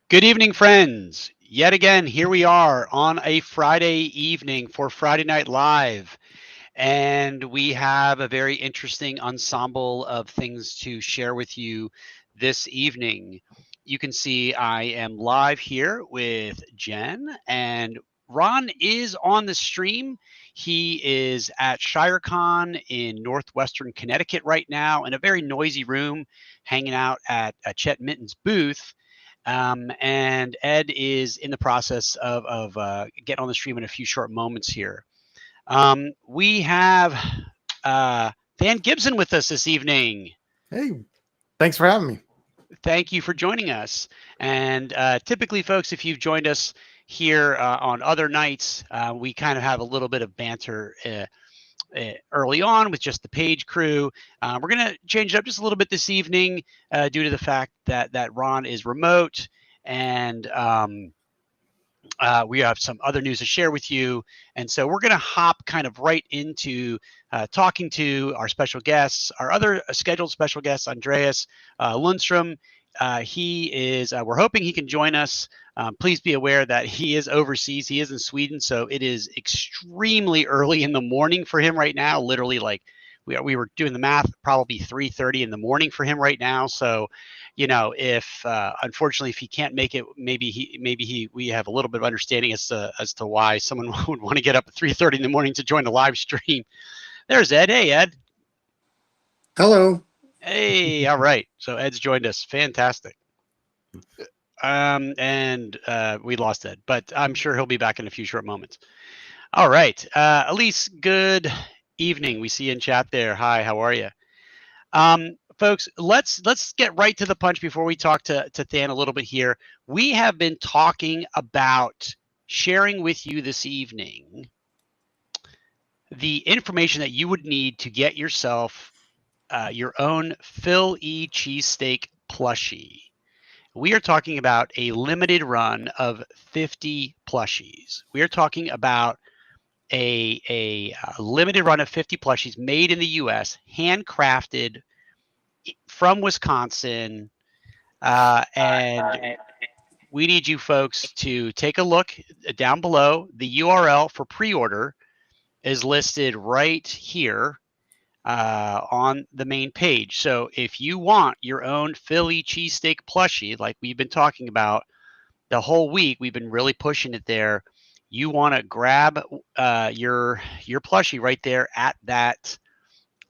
Good evening, friends. Yet again, here we are on a Friday evening for Friday Night Live. And we have a very interesting ensemble of things to share with you this evening. You can see I am live here with Jenn, and Ron is on the stream. He is at ShireCon in Northwestern Connecticut right now in a very noisy room, hanging out at Chet Mitten's booth. And Ed is in the process of getting on the stream in a few short moments here. We have Van Gibson with us this evening. Hey, thanks for having me. Thank you for joining us. And typically, folks, if you've joined us here on other nights, we kind of have a little bit of banter early on with just the page crew. We're going to change it up just a little bit this evening due to the fact that Ron is remote and we have some other news to share with you. And so we're going to hop kind of right into talking to our special guests, our other scheduled special guest, Andreas Lundstrom. He is, we're hoping he can join us. Please be aware that he is overseas. He is in Sweden. So it is extremely early in the morning for him right now. Literally, like we were doing the math, probably 3:30 in the morning for him right now. So, if unfortunately if he can't make it, maybe we have a little bit of understanding as to why someone would want to get up at 3:30 in the morning to join the live stream. There's Ed. Hey, Ed. Hello. Hey, all right. So Ed's joined us. Fantastic. And we lost Ed, but I'm sure he'll be back in a few short moments. All right. Elise, good evening. We see you in chat there. Hi, how are you? Folks, let's get right to the punch before we talk to Than a little bit here. We have been talking about sharing with you this evening the information that you would need to get yourself your own Phil E. Cheesesteak Plushie. We are talking about a limited run of 50 plushies. We are talking about a limited run of 50 plushies made in the U.S., handcrafted from Wisconsin, and we need you folks to take a look down below. The URL for pre-order is listed right here on the main page. So if you want your own Philly cheesesteak plushie, like we've been talking about the whole week, we've been really pushing it there. You want to grab your plushie right there at that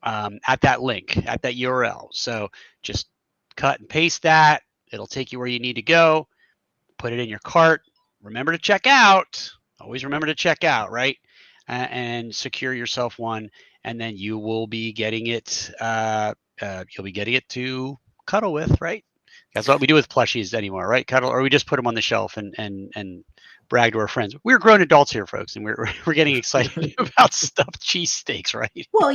link, at that URL. So just cut and paste that. It'll take you where you need to go. Put it in your cart. Remember to check out. Always remember to check out, right? And secure yourself one, and then you will be getting it. You'll be getting it to cuddle with, right? That's what we do with plushies anymore, right? Cuddle, or we just put them on the shelf and brag to our friends. We're grown adults here, folks, and we're getting excited about stuffed cheesesteaks, right? Well,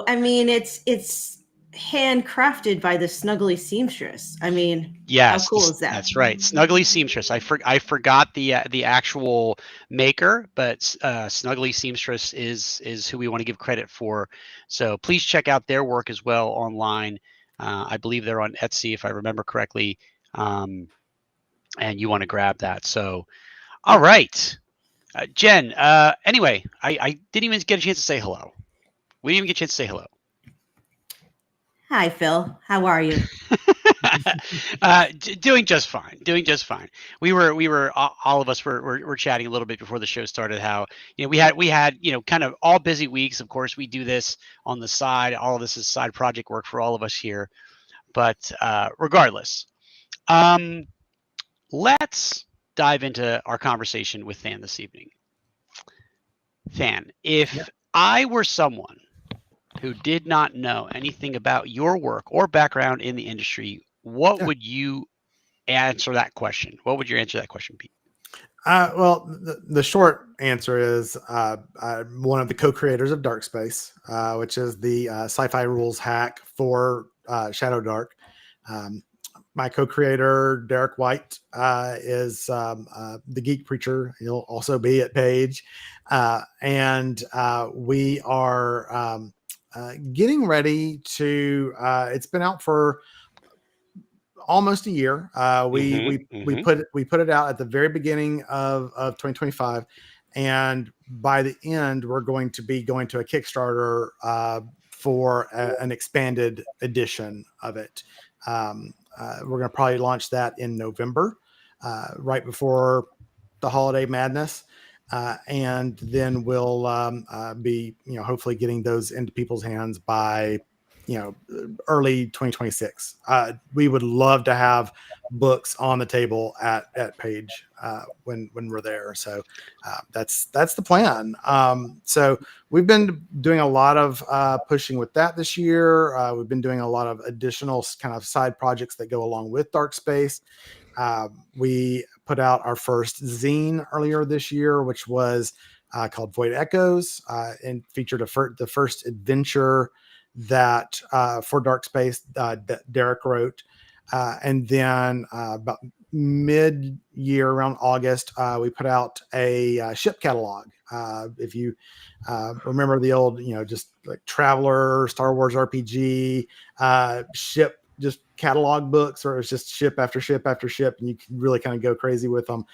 I mean, it's handcrafted by the Snuggly seamstress. I mean, Yes, how cool is that? that's right. Snuggly Seamstress. I forgot the actual maker, but Snuggly Seamstress is who we want to give credit for. So please check out their work as well online. I believe they're on Etsy, if I remember correctly. And you want to grab that. So, all right, Jenn. Anyway, I didn't even get a chance to say hello. We didn't even get a chance to say hello. Hi, Phil. How are you? Doing just fine. Doing just fine. We were all of us were chatting a little bit before the show started. How we had kind of all busy weeks. Of course, we do this on the side. All of this is side project work for all of us here. But regardless, let's dive into our conversation with Than this evening. Than, if I were someone who did not know anything about your work or background in the industry, what would you answer that question? What would your answer to that question be? Well, the short answer is I'm one of the co-creators of Dark Space, which is the sci-fi rules hack for Shadow Dark. My co-creator, Derek White, is the Geek Preacher. He'll also be at Page. And we are getting ready to, it's been out for almost a year. We Mhm. put it out at the very beginning of 2025, and by the end, we're going to be going to a Kickstarter for an expanded edition of it. We're going to probably launch that in November, right before the holiday madness. And then we'll be, hopefully getting those into people's hands by, early 2026. We would love to have books on the table at Page when we're there. So that's the plan. So we've been doing a lot of pushing with that this year. We've been doing a lot of additional kind of side projects that go along with Dark Space. We put out our first zine earlier this year, which was called Void Echoes, and featured the first adventure that for Dark Space that Derek wrote. And then about mid-year, around August, we put out a ship catalog. If you remember the old, just like Traveler, Star Wars RPG, ship, just catalog books, or it's just ship after ship after ship, and you can really kind of go crazy with them.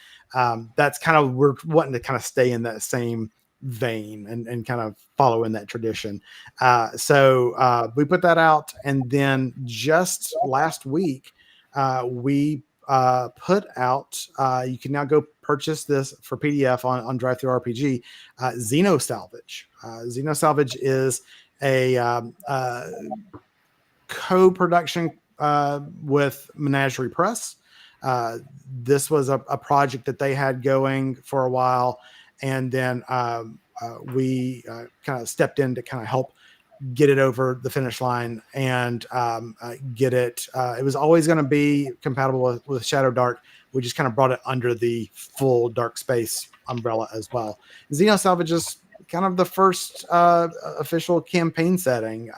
That's kind of, we're wanting to kind of stay in that same vein and kind of follow in that tradition. So we put that out, and then just last week we put out, you can now go purchase this for PDF on DriveThruRPG, Xeno Salvage. Xeno Salvage is a co-production with Menagerie Press. This was a project that they had going for a while, and then we kind of stepped in to kind of help get it over the finish line and get it. It was always going to be compatible with Shadow Dark. We just kind of brought it under the full Dark Space umbrella as well. Xeno Salvage is kind of the first official campaign setting.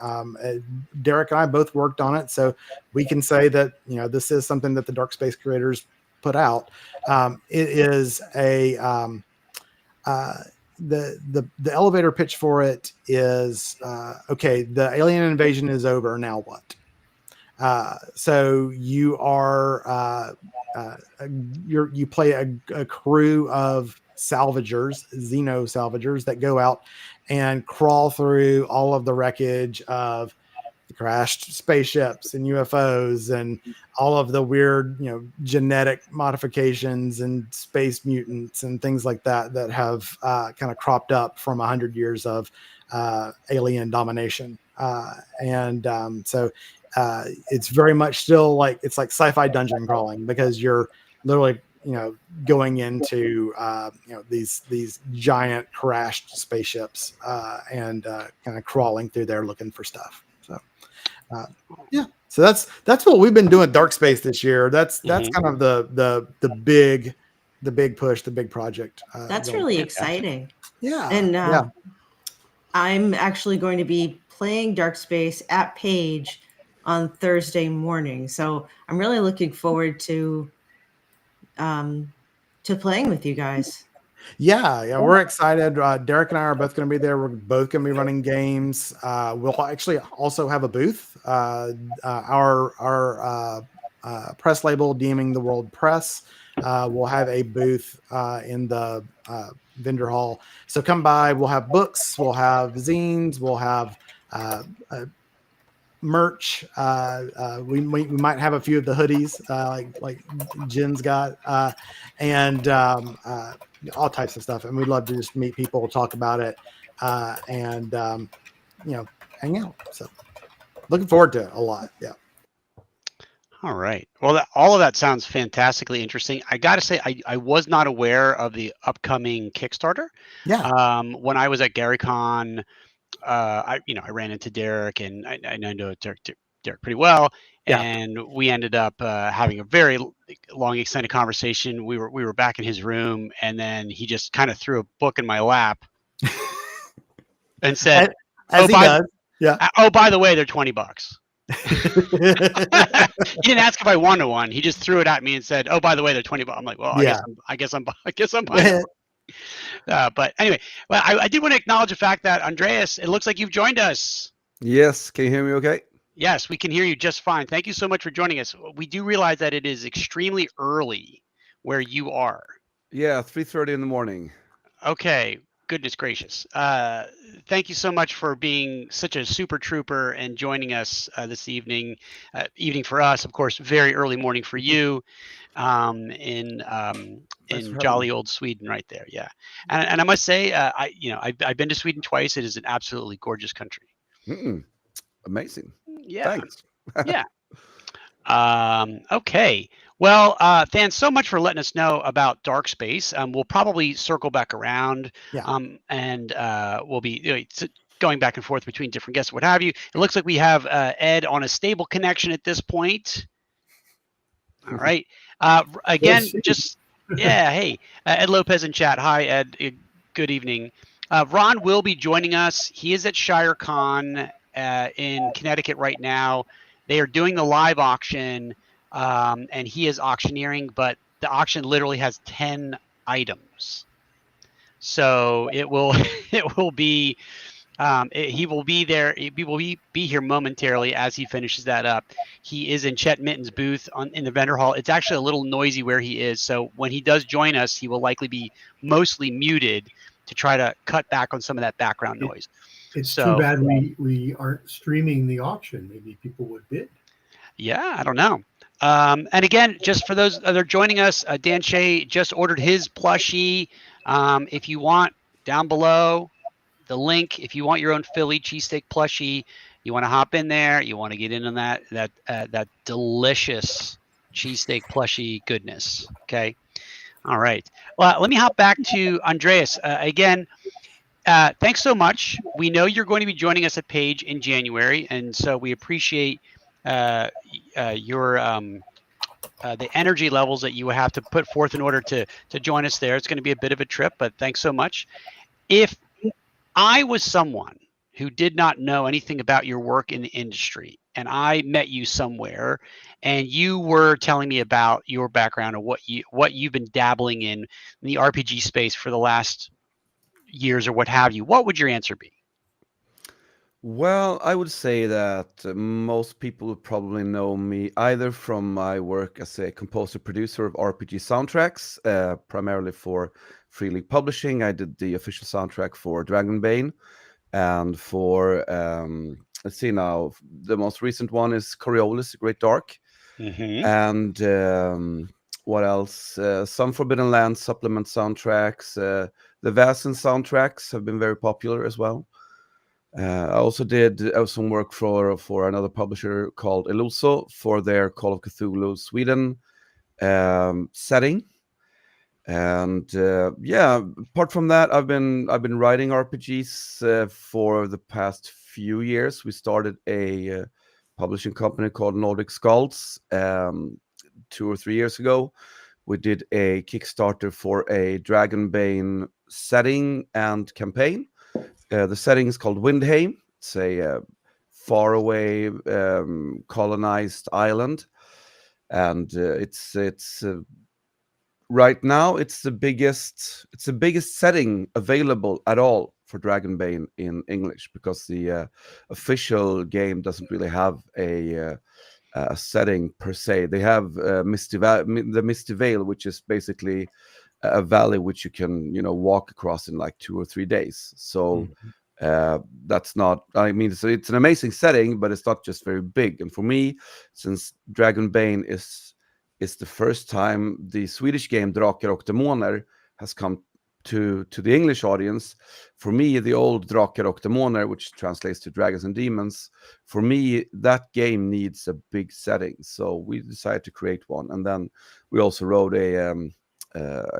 Derek and I both worked on it, so we can say that this is something that the Dark Space creators put out. It is a the elevator pitch for it is okay. The alien invasion is over. Now what? So you are you play a crew of salvagers, Xeno salvagers, that go out and crawl through all of the wreckage of the crashed spaceships and UFOs and all of the weird, genetic modifications and space mutants and things like that have kind of cropped up from 100 years of alien domination. So it's very much still like, it's like sci-fi dungeon crawling, because you're literally, going into, these giant crashed spaceships and kind of crawling through there looking for stuff. So, yeah. So that's what we've been doing Dark Space this year. That's kind of the big push, the big project. That's really exciting. Yeah. And I'm actually going to be playing Dark Space at Page on Thursday morning. So I'm really looking forward to playing with you guys. Yeah, we're excited. Derek and I are both going to be there. We're both going to be running games. We'll actually also have a booth. Our press label, Deeming the World Press, will have a booth in the vendor hall. So come by. We'll have books. We'll have zines. We'll have merch. We might have a few of the hoodies, like Jenn's got, and all types of stuff. And we'd love to just meet people, talk about it, and hang out. So looking forward to it a lot. Yeah. All right. Well, all of that sounds fantastically interesting. I got to say, I was not aware of the upcoming Kickstarter. Yeah. When I was at GaryCon, I ran into Derek, and I know Derek pretty well, and we ended up having a very long, extended conversation. We were back in his room, and then he just kind of threw a book in my lap and said, as he does. Yeah. Oh, by the way, they're $20. He didn't ask if I wanted one. He just threw it at me and said, "Oh, by the way, they're $20." I'm like, "Well, I guess I'm buying it." But anyway, I did want to acknowledge the fact that Andreas, it looks like you've joined us. Yes, can you hear me okay? Yes, we can hear you just fine. Thank you so much for joining us. We do realize that it is extremely early where you are. Yeah, 3:30 in the morning. Okay, goodness gracious. Thank you so much for being such a super trooper and joining us this evening. Evening for us, of course, very early morning for you in Thanks for having jolly me. old Sweden right there. Yeah. And I must say, I've been to Sweden twice. It is an absolutely gorgeous country. Amazing. Yeah. Thanks. Yeah. Okay. Well, Than, so much for letting us know about Dark Space. We'll probably circle back around, Yeah. and we'll be going back and forth between different guests, what have you. It looks like we have Ed on a stable connection at this point. All right. Again, just yeah. Hey, Ed Lopez in chat. Hi, Ed. Good evening. Ron will be joining us. He is at ShireCon in Connecticut right now. They are doing the live auction, and he is auctioneering, but the auction literally has 10 items. So it will it will be he will be there. He will be here momentarily as he finishes that up. He is in Chet Mitten's booth in the vendor hall. It's actually a little noisy where he is. So when he does join us, he will likely be mostly muted to try to cut back on some of that background noise. It's too bad we aren't streaming the auction. Maybe people would bid. Yeah, I don't know. And again, just for those that are joining us, Dan Shea just ordered his plushie. If you want, down below, the link, if you want your own Philly cheesesteak plushie, you want to hop in there, you want to get into that delicious cheesesteak plushie goodness. Okay. All right. Well, let me hop back to Andreas again. Thanks so much. We know you're going to be joining us at Page in January, and so we appreciate your the energy levels that you have to put forth in order to join us there. It's going to be a bit of a trip, but thanks so much. If I was someone who did not know anything about your work in the industry, and I met you somewhere, and you were telling me about your background and what you've been dabbling in the RPG space for the last years or what have you, what would your answer be? Well, I would say that most people would probably know me either from my work as a composer producer of RPG soundtracks, primarily for Free League Publishing. I did the official soundtrack for Dragonbane, and for let's see now, the most recent one is Coriolis, Great Dark, and what else? Some Forbidden Lands supplement soundtracks. The Vaesen soundtracks have been very popular as well. I also did some work for another publisher called Eluso for their Call of Cthulhu Sweden setting. And yeah, apart from that, I've been writing RPGs for the past few years. We started a publishing company called Nordic Skulls 2 or 3 years ago. We did a Kickstarter for a Dragonbane setting and campaign. The setting is called Windheim. It's a faraway colonized island, and it's right now it's the biggest setting available at all for Dragonbane in English, because the official game doesn't really have a setting per se. They have the Misty Vale, which is basically a valley which you can walk across in like 2 or 3 days. So that's not, I mean, so it's an amazing setting, but it's not just very big. And for me, since Dragonbane is the first time the Swedish game Drakar och Demoner has come to the English audience, for me, the old Drakar och Demoner, which translates to Dragons and Demons, for me, that game needs a big setting. So we decided to create one. And then we also wrote a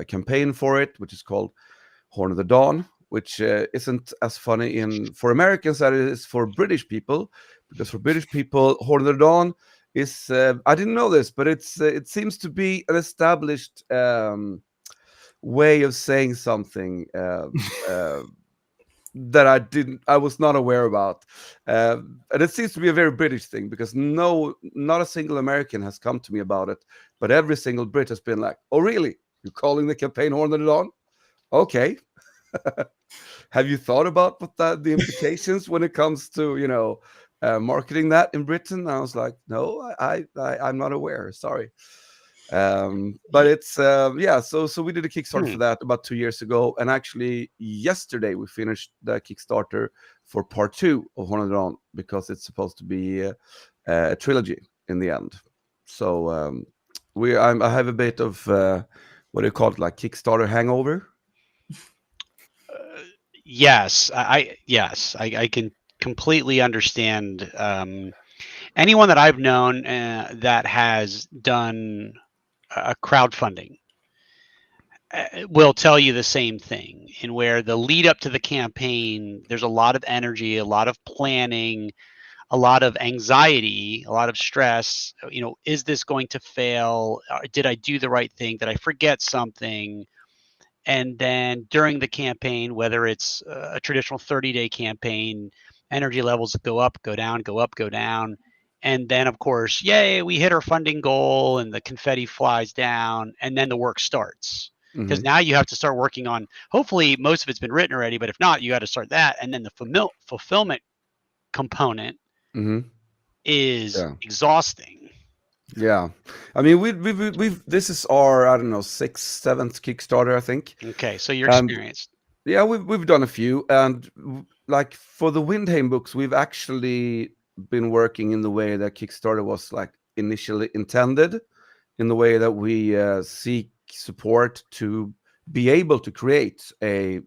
campaign for it, which is called Horn of the Dawn, which isn't as funny for Americans as it is for British people, because for British people, Horn of the Dawn is I didn't know this, but it seems to be an established way of saying something that I was not aware about, and it seems to be a very British thing, because not a single American has come to me about it, but every single Brit has been like, "Oh, really? You're calling the campaign Horn of the Dawn? Okay." Have you thought about what the implications when it comes to marketing that in Britain. I was like, no, I'm not aware. Sorry. But it's yeah. So we did a Kickstarter for that about 2 years ago, and actually yesterday we finished the Kickstarter for part 2 of Horned Dawn, because it's supposed to be a trilogy in the end. So I have a bit of what do you call it, like Kickstarter hangover. Yes, I can completely understand. Anyone that I've known that has done a crowdfunding will tell you the same thing. And where the lead up to the campaign, there's a lot of energy, a lot of planning, a lot of anxiety, a lot of stress. You know, is this going to fail? Did I do the right thing? Did I forget something? And then during the campaign, whether it's a traditional 30-day campaign, energy levels go up, go down, go up, go down. And then, of course, yay, we hit our funding goal and the confetti flies down, and then the work starts. Because now you have to start working on, hopefully most of it's been written already, but if not, you got to start that. And then the fulfillment component is exhausting. Yeah, I mean, we've this is our, I don't know, 6th, 7th Kickstarter, I think. Okay, so you're experienced. Yeah, we've done a few, and like for the Windham books, we've actually been working in the way that Kickstarter was like initially intended, in the way that we seek support to be able to create a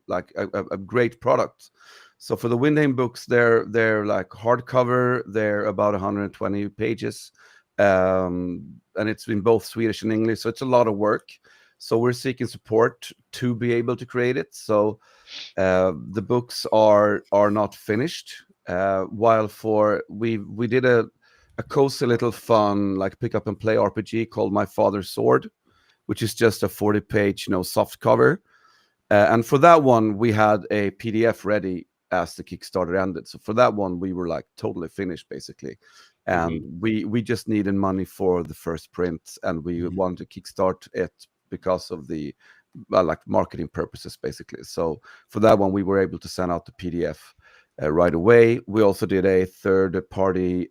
great product. So for the Windham books, they're like hardcover, they're about 120 pages. And it's in both Swedish and English, so it's a lot of work. So we're seeking support to be able to create it. So the books are not finished. While we did a cozy little fun like pick up and play RPG called My Father's Sword, which is just a 40-page soft cover. And for that one, we had a PDF ready as the Kickstarter ended. So for that one, we were like totally finished basically. And we just needed money for the first print, and we wanted to kickstart it because of the like marketing purposes basically. So for that one, we were able to send out the PDF right away. We also did a third-party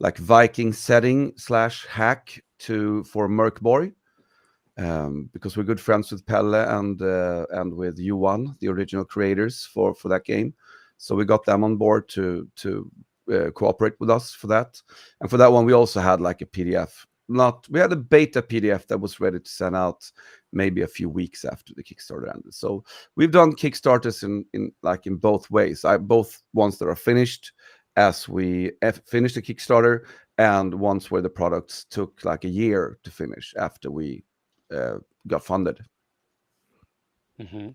like Viking setting / hack for Mörkborg, because we're good friends with Pelle and with Johan, the original creators for that game. So we got them on board to cooperate with us for that. And for that one, we also had like a PDF. We had a beta PDF that was ready to send out maybe a few weeks after the Kickstarter ended. So we've done Kickstarters in both ways. Both ones that are finished as we finished the Kickstarter, and ones where the products took like a year to finish after we got funded. And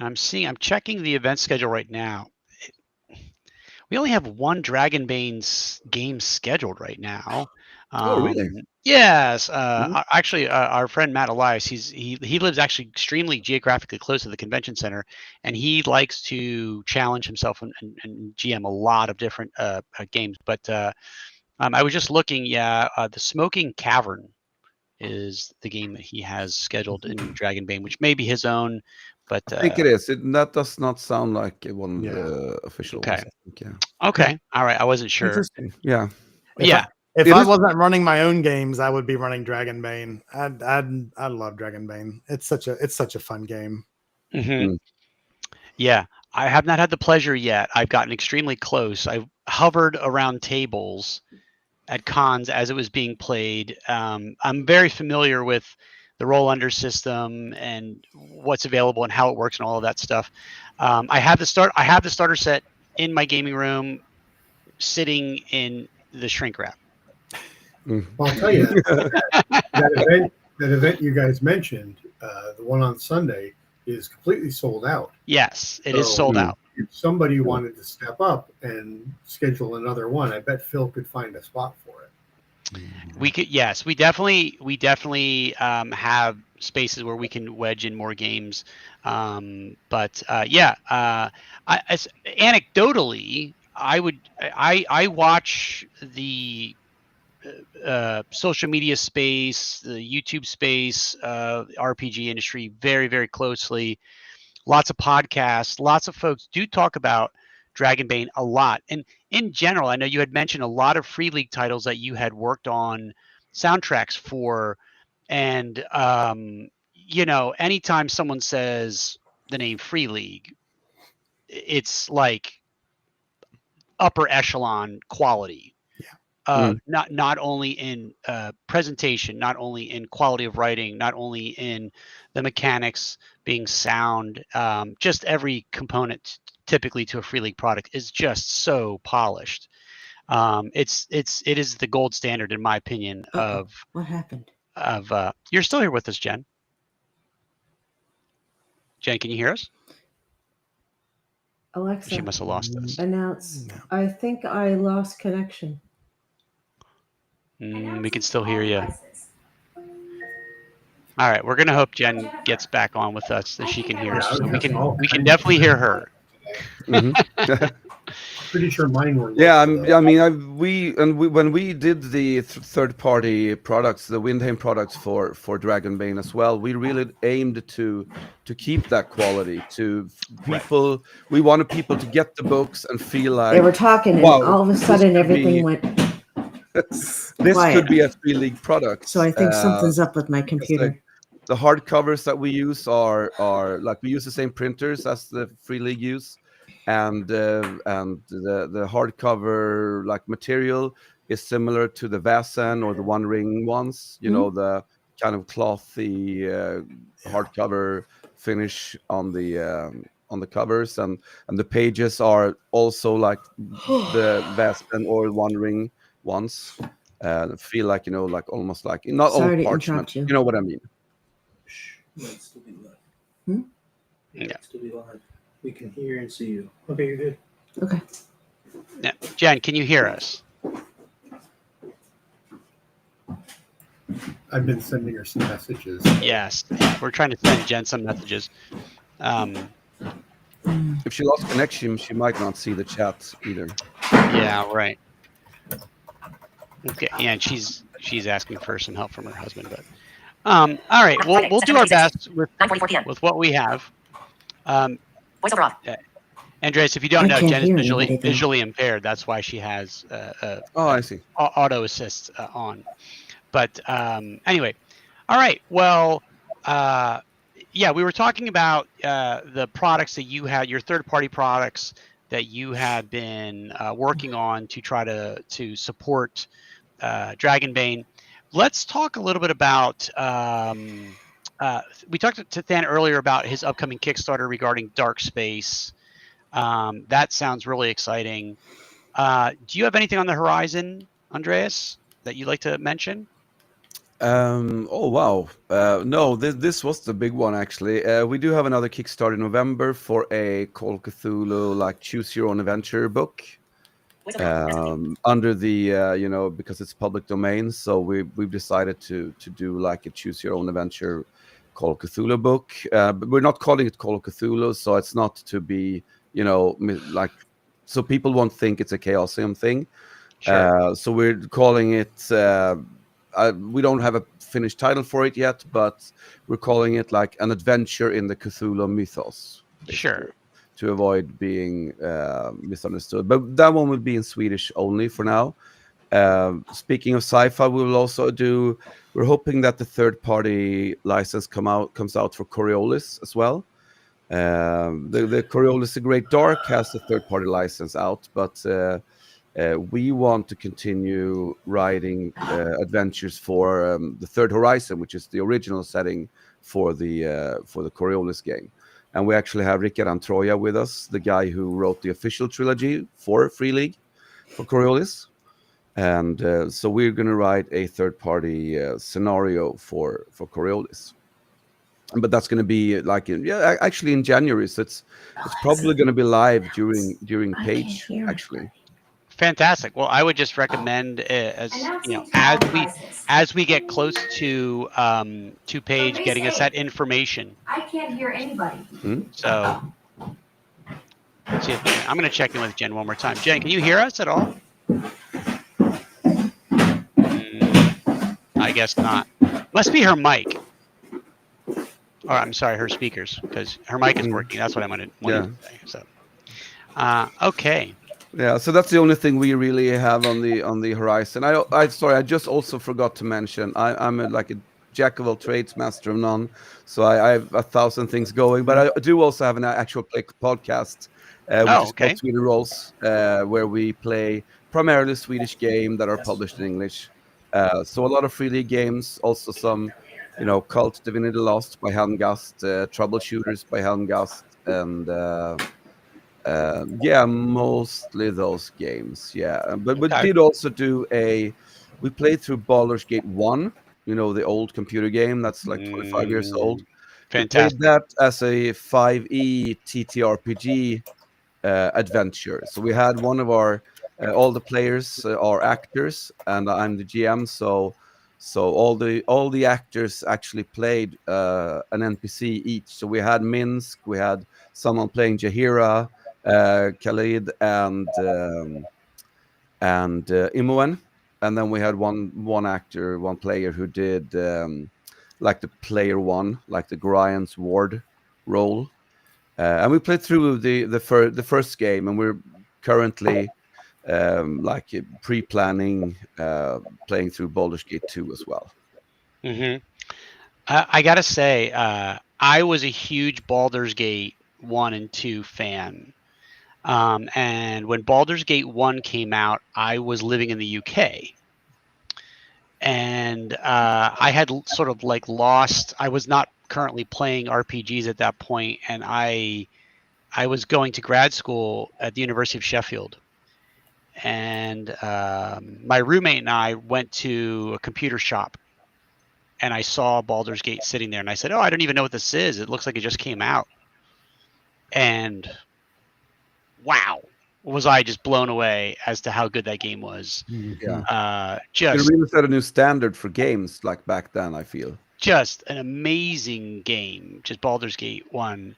I'm checking the event schedule right now. We only have one Dragonbane's game scheduled right now. Oh, really? Yes. Actually, our friend Matt Elias, he lives actually extremely geographically close to the convention center, and he likes to challenge himself and GM a lot of different games. But I was just looking. The Smoking Cavern is the game that he has scheduled in Dragonbane, which may be his own. But I think it is. That does not sound like one official. Okay. One, Okay. All right. I wasn't sure. Interesting. Yeah. If I wasn't running my own games, I would be running Dragonbane. I love Dragonbane. It's such a fun game. Yeah, I have not had the pleasure yet. I've gotten extremely close. I've hovered around tables at cons as it was being played. I'm very familiar with the roll under system and what's available and how it works and all of that stuff. I have the starter set in my gaming room, sitting in the shrink wrap. I'll tell you that event you guys mentioned, the one on Sunday, is completely sold out. Yes, it is sold out. If somebody wanted to step up and schedule another one, I bet Phil could find a spot for it. We could, yes, we definitely have spaces where we can wedge in more games. Anecdotally, I watch the social media space, the YouTube space, RPG industry very, very closely. Lots of podcasts, lots of folks do talk about Dragonbane a lot. And in general, I know you had mentioned a lot of Free League titles that you had worked on soundtracks for. And, anytime someone says the name Free League, it's like upper echelon quality. Not only in presentation, not only in quality of writing, not only in the mechanics being sound, just every component typically to a Free League product is just so polished. It is the gold standard, in my opinion. Of what happened? You're still here with us, Jen. Jen, can you hear us? Alexa, she must have lost us. Announce. No. I think I lost connection. We can still hear you. All right, we're gonna hope Jen gets back on with us so she can hear us. So we can definitely hear her. Pretty sure mine were. Yeah, when we did the third-party products, the Windham products for Dragonbane as well, we really aimed to keep that quality to people. Right. We wanted people to get the books and feel like they were talking, and all of a sudden everything went. This quiet. Could be a Free League product. So I think something's up with my computer. The hardcovers that we use are like we use the same printers as the Free League use. And the hardcover like material is similar to the Vasan or the One Ring ones. You know, the kind of clothy hardcover finish on the covers, and the pages are also like the Vasan or One Ring ones. Feel like like almost like not Sorry all parchment. You know what I mean? Still be live. Yeah. Still be live. We can hear and see you. Okay, you're good. Okay. Yeah. Jen, can you hear us? I've been sending her some messages. Yes, we're trying to send Jen some messages. If she lost connection, she might not see the chat either. Yeah, right. Okay, and she's asking for some help from her husband, but all right, we'll do our best with what we have. Voiceover off. Andreas, if you don't know, Jen is visually impaired. That's why she has I see. Auto assist on. But anyway, all right. Well, yeah, we were talking about the products that you had, your third-party products that you had been working on to try to support Dragonbane. Let's talk a little bit about. We talked to Than earlier about his upcoming Kickstarter regarding Dark Space. That sounds really exciting. Do you have anything on the horizon, Andreas, that you'd like to mention? Oh wow! No, this was the big one actually. We do have another Kickstarter in November for a Call of Cthulhu like Choose Your Own Adventure book. Under the because it's public domain, so we've decided to do like a Choose Your Own Adventure Call of Cthulhu book. But we're not calling it Call of Cthulhu, so it's not to be like so people won't think it's a Chaosium thing. Sure. So we're calling it. We don't have a finished title for it yet, but we're calling it like an adventure in the Cthulhu mythos. Sure. To avoid being misunderstood. But that one will be in Swedish only for now. Speaking of sci-fi, we will also do, we're hoping that the third-party license comes out for Coriolis as well. The Coriolis The Great Dark has the third-party license out, but we want to continue writing adventures for the Third Horizon, which is the original setting for the Coriolis game. And we actually have Rickard Antroja with us, the guy who wrote the official trilogy for Free League for Coriolis. And so we're going to write a third-party scenario for Coriolis. But that's going to be like actually in January. So it's probably going to be live during Page actually. Fantastic. Well, I would just recommend as we get close to Page getting us that information. I can't hear anybody. So see if, I'm going to check in with Jen one more time. Jen, can you hear us at all? I guess not. Must be her mic. Or I'm sorry, her speakers, because her mic is working. That's what I'm going to say. So, Okay. Yeah, so that's the only thing we really have on the horizon. I sorry, I just also forgot to mention I'm like a jack of all trades, master of none. So I have 1,000 things going, but I do also have an actual play podcast, which is called Okay. Sweden Rolls, where we play primarily Swedish game that are published in English. So a lot of free league games, also some, Cult Divinity Lost by Helmgast, Troubleshooters by Helmgast, and yeah, mostly those games. Yeah, but we Okay. did also we played through Baldur's Gate 1, the old computer game that's like 25 years old. We played Fantastic. that as a 5e TTRPG adventure. So we had one of all the players are actors, and I'm the GM. So all the actors actually played an NPC each. So we had Minsk, we had someone playing Jahira, Khalid, and Imoen, and then we had one player who did like the player one, like the Gorian's Ward role. And we played through the first game, and we're currently like pre-planning playing through Baldur's Gate 2 as well. Mm-hmm. I gotta say, I was a huge Baldur's Gate 1 and 2 fan. And when Baldur's Gate 1 came out, I was living in the UK. And I had sort of like lost, I was not currently playing RPGs at that point, and I was going to grad school at the University of Sheffield. And my roommate and I went to a computer shop, and I saw Baldur's Gate sitting there, and I said, "Oh, I don't even know what this is. It looks like it just came out." And wow, was I just blown away as to how good that game was. Yeah. It Just really set a new standard for games like back then, I feel. just an amazing game. Just Baldur's Gate 1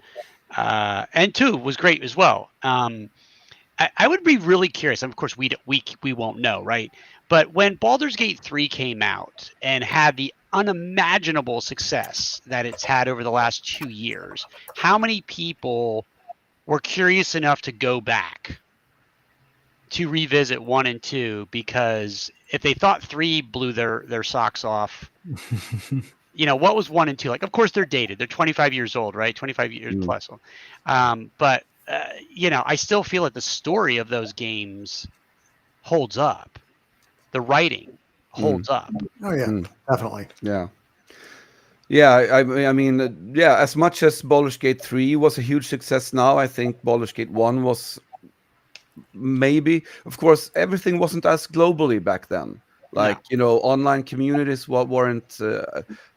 and 2 was great as well. I would be really curious. Of course, we won't know, right? But when Baldur's Gate 3 came out and had the unimaginable success that it's had over the last 2 years, how many people were curious enough to go back to revisit 1 and 2? Because if they thought 3 blew their socks off, what was 1 and 2 like? Of course, they're dated. They're 25 years old, right? 25 years plus. But I still feel that the story of those games holds up. The writing holds up. Oh yeah, definitely. Yeah. Yeah, I mean, yeah, as much as Baldur's Gate 3 was a huge success now, I think Baldur's Gate 1 was maybe, of course, everything wasn't as globally back then. Like, online communities weren't,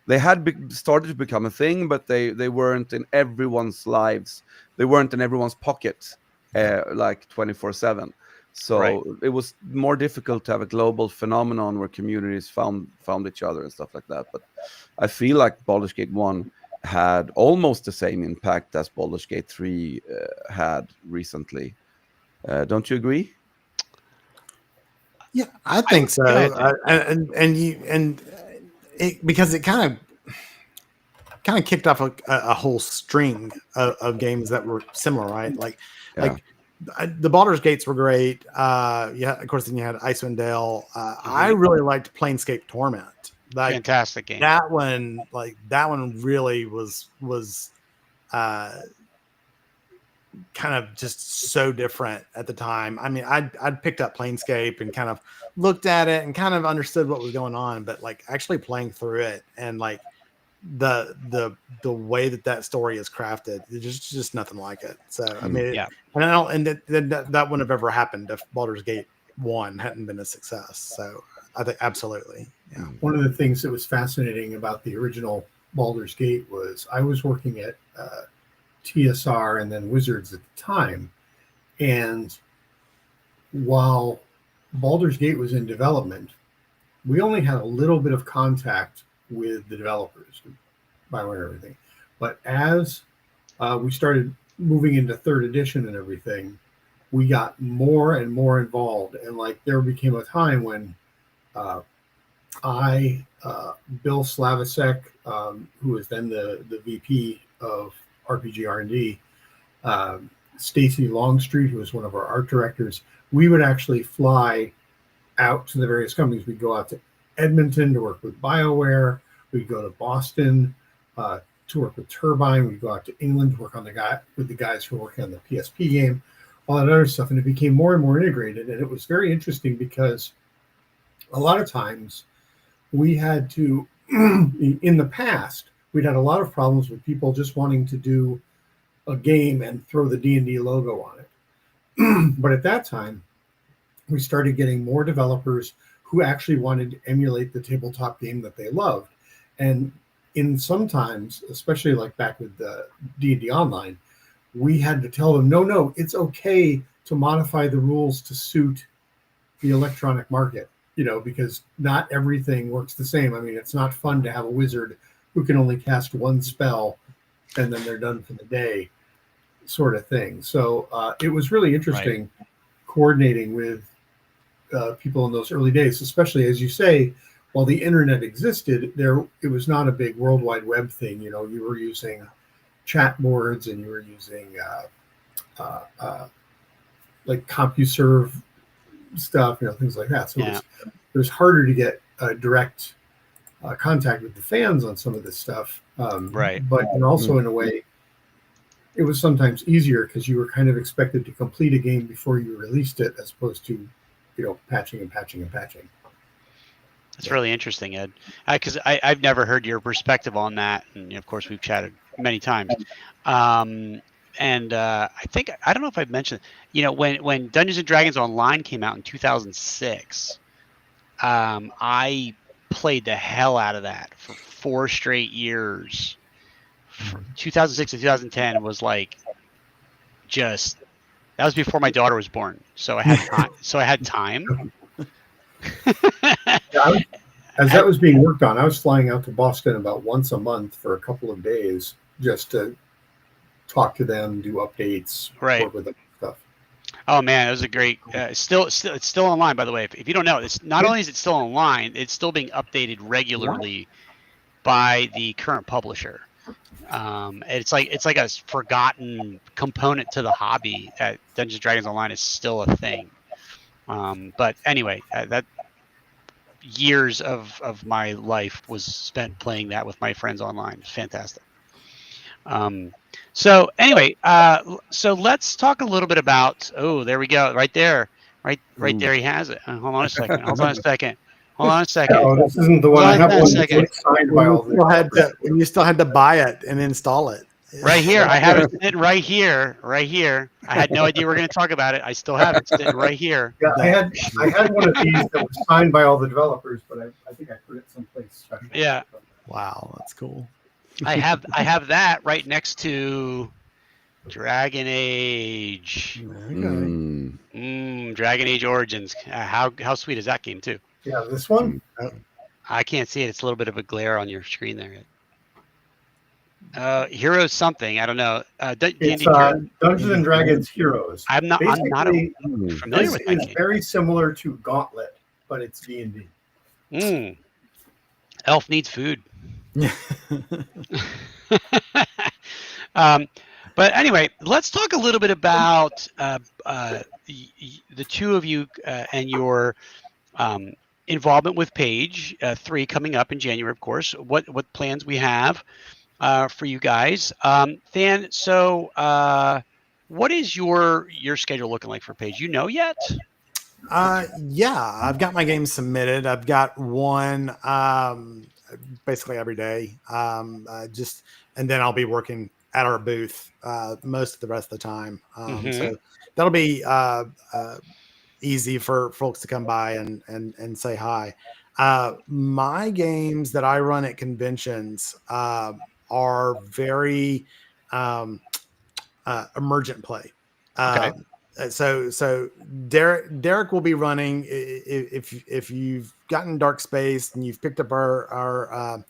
they had started to become a thing, but they weren't in everyone's lives. They weren't in everyone's pocket, like 24/7. So It was more difficult to have a global phenomenon where communities found each other and stuff like that. But I feel like Baldur's Gate 1 had almost the same impact as Baldur's Gate 3 had recently. Don't you agree? Yeah, I think so. Because it kind of kicked off a whole string of games that were similar, right? Like the Baldur's Gates were great. Yeah, of course. Then you had Icewind Dale. I really liked Planescape Torment. Like, fantastic game. That one really was kind of just so different at the time. I mean, I'd picked up Planescape and kind of looked at it and kind of understood what was going on, but like actually playing through it and like the way that story is crafted, there's just nothing like it. So I mean, and I don't, and that wouldn't have ever happened if Baldur's Gate 1 hadn't been a success. So I think absolutely. Yeah. One of the things that was fascinating about the original Baldur's Gate was I was working at TSR and then Wizards at the time, and while Baldur's Gate was in development, we only had a little bit of contact with the developers by way of everything. But as we started moving into third edition and everything, we got more and more involved. And like there became a time when Bill Slavisek, who was then the VP of RPG R&D, Stacy Longstreet, who was one of our art directors, we would actually fly out to the various companies. We'd go out to Edmonton to work with BioWare. We'd go to Boston to work with Turbine. We'd go out to England to work on with the guys who were working on the PSP game, all that other stuff. And it became more and more integrated. And it was very interesting because a lot of times we had to, in the past, we'd had a lot of problems with people just wanting to do a game and throw the D&D logo on it. But at that time, we started getting more developers who actually wanted to emulate the tabletop game that they loved. And in sometimes, especially like back with the D&D Online, we had to tell them, no, it's okay to modify the rules to suit the electronic market, because not everything works the same. I mean, it's not fun to have a wizard who can only cast one spell and then they're done for the day, sort of thing. So it was really interesting coordinating with people in those early days, especially, as you say, while the internet existed, it was not a big World Wide Web thing. You were using chat boards and you were using like CompuServe stuff, things like that. So it was harder to get direct contact with the fans on some of this stuff. But and also in a way, it was sometimes easier because you were kind of expected to complete a game before you released it, as opposed to patching and patching and patching. That's really interesting, Ed, because I've never heard your perspective on that, and of course we've chatted many times. And I don't know if I've mentioned, when Dungeons and Dragons Online came out in 2006, I played the hell out of that for 4 straight years. From 2006 to 2010 was like that was before my daughter was born, so I had time. As that was being worked on, I was flying out to Boston about once a month for a couple of days just to talk to them, do updates, work with them, stuff. Oh man, it was a great. It's still online, by the way. If you don't know, it's not only is it still online, it's still being updated regularly by the current publisher. It's like a forgotten component to the hobby. Dungeons and Dragons Online is still a thing. But anyway, that years of my life was spent playing that with my friends online. It's fantastic. So anyway, so let's talk a little bit about. Oh, there we go. Right there. Right there. He has it. Hold on a second. Oh, this isn't the one I have. One signed by all when you still had to buy it and install it. Right here. I have it sitting right here. I had no idea we were going to talk about it. I still have it sitting right here. Yeah, I had one of these that was signed by all the developers, but I think I put it someplace special. Yeah. Wow, that's cool. I have that right next to Dragon Age. Dragon Age Origins. How sweet is that game too? Yeah, this one. I can't see it. It's a little bit of a glare on your screen there. Heroes something. I don't know. It's Dungeons and Dragons Heroes. I'm not familiar with that game. It's very similar to Gauntlet, but it's D&D. Elf needs food. But anyway, let's talk a little bit about the two of you and your involvement with Page 3 coming up in January, of course. What plans we have for you guys. Than, so what is your schedule looking like for Page? Yet? Yeah, I've got my games submitted. I've got one basically every day. And then I'll be working at our booth most of the rest of the time. So that'll be easy for folks to come by and say hi. My games that I run at conventions are very emergent play. Okay. So Derek will be running if you've gotten Dark Space and you've picked up our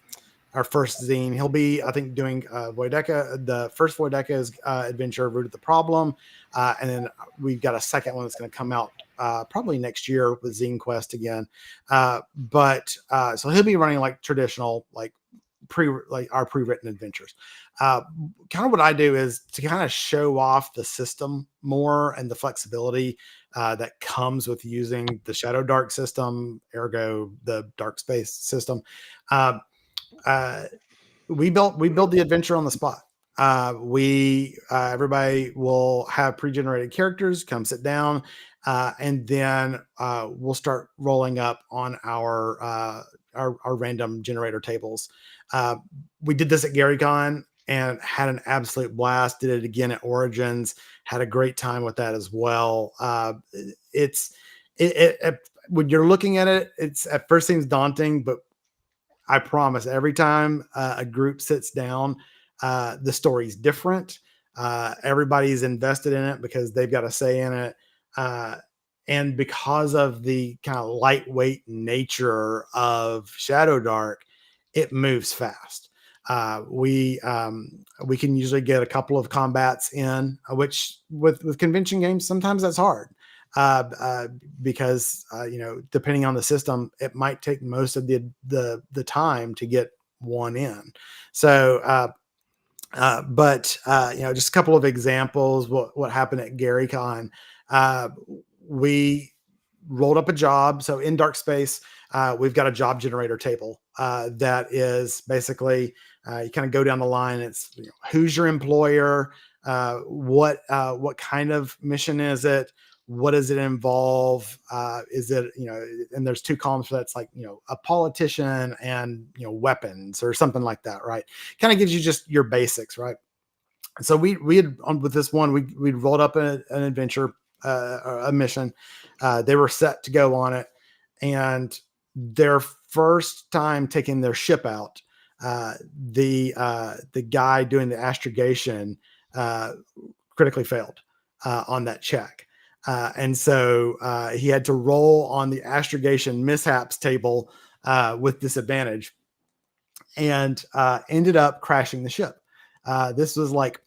first zine. He'll be, I think, doing Voideka. The first Voideka's adventure, Root of the Problem, and then we've got a second one that's going to come out probably next year with Zine Quest again. So he'll be running like traditional, like our pre-written adventures. Kind of what I do is to kind of show off the system more and the flexibility that comes with using the Shadow Dark system, ergo the Dark Space system. We build the adventure on the spot. Everybody will have pre-generated characters, come sit down, and then we'll start rolling up on our random generator tables. We did this at GaryCon and had an absolute blast. Did it again at Origins. Had a great time with that as well. When you're looking at it, it's at first seems daunting, but I promise every time a group sits down, the story's different. Everybody's invested in it because they've got a say in it. And because of the kind of lightweight nature of Shadow Dark, it moves fast. We can usually get a couple of combats in, which with convention games, sometimes that's hard. Because depending on the system, it might take most of the time to get one in. So, but just a couple of examples. What happened at GaryCon? We rolled up a job. So in Dark Space, we've got a job generator table that is basically you kind of go down the line. It's who's your employer, what kind of mission is it, what does it involve? Is it and there's two columns for that. It's like a politician and weapons or something like that, right? Kind of gives you just your basics, right? So we had with this one we rolled up an adventure, a mission. They were set to go on it, and their first time taking their ship out, the guy doing the astrogation critically failed on that check. And so he had to roll on the astrogation mishaps table with disadvantage, and ended up crashing the ship. This was like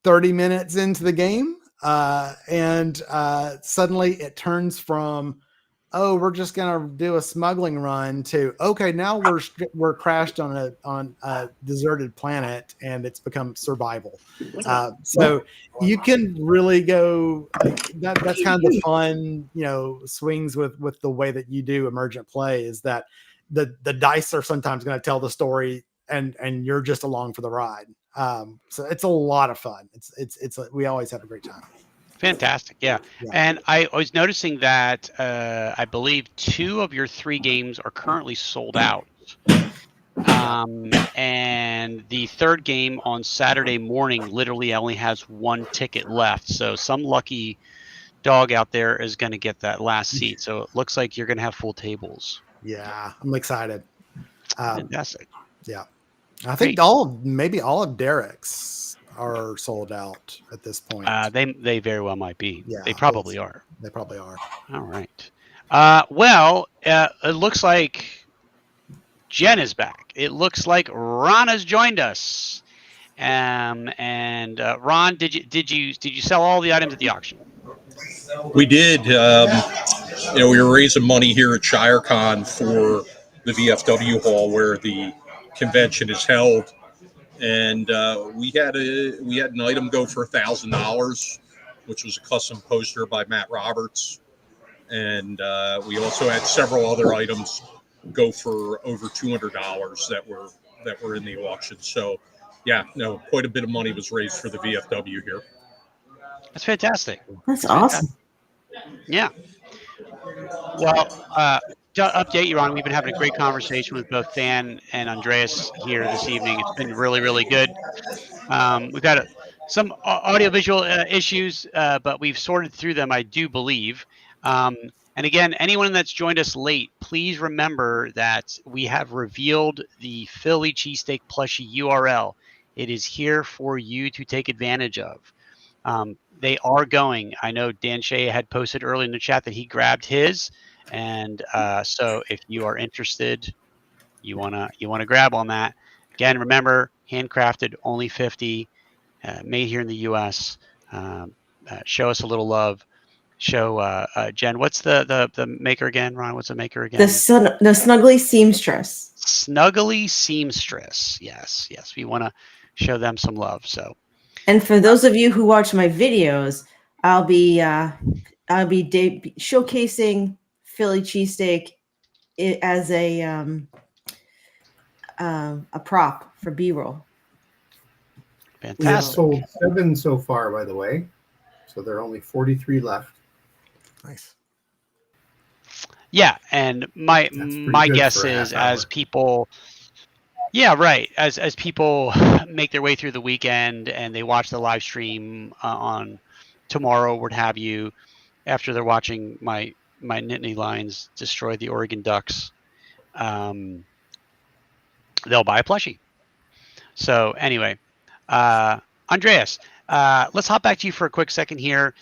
30 minutes into the game, and suddenly it turns from, oh, we're just gonna do a smuggling run to, okay, now we're crashed on a deserted planet and it's become survival. So you can really go that's kind of the fun swings with the way that you do emergent play, is that the dice are sometimes going to tell the story and you're just along for the ride. So it's a lot of fun. It's we always have a great time. Fantastic. Yeah. And I was noticing that I believe 2 of your 3 games are currently sold out. And the 3rd game on Saturday morning literally only has 1 ticket left. So some lucky dog out there is going to get that last seat. So it looks like you're going to have full tables. Yeah, I'm excited. Fantastic. Yeah. I think maybe all of Derek's are sold out at this point. They very well might be. Yeah, they probably are. They probably are. All right. It looks like Jenn is back. It looks like Ron has joined us. And Ron, did you sell all the items at the auction? We did. We were raising money here at ShireCon for the VFW hall where the convention is held. And we had an item go for $1,000, which was a custom poster by Matt Roberts, and we also had several other items go for over $200 that were in the auction. So, quite a bit of money was raised for the VFW here. That's fantastic. That's awesome. Yeah. Well, to update you, Ron, we've been having a great conversation with both Dan and Andreas here this evening. It's been really, really good. We've had some audiovisual issues, but we've sorted through them, I do believe. And again, anyone that's joined us late, please remember that we have revealed the Philly Cheesesteak Plushie URL. It is here for you to take advantage of. They are going. I know Dan Shea had posted early in the chat that he grabbed his. And so if you are interested, you wanna grab on that. Again, remember, handcrafted, only 50, made here in the U.S. Show us a little love. Show Jenn. What's the maker again, Ron? What's the maker again? The Snuggly Seamstress. Snuggly Seamstress. Yes, we want to show them some love. So, And for those of you who watch my videos, I'll be showcasing Philly cheesesteak as a prop for B-roll. We have fantastic. sold 7 so far, by the way. So there are only 43 left. Nice. Yeah, and my pretty good guess for a is half hour. as people, yeah, right, as people make their way through the weekend and they watch the live stream on tomorrow, what have you, after they're watching my Nittany Lions destroy the Oregon Ducks, they'll buy a plushie. So anyway, Andreas, let's hop back to you for a quick second here.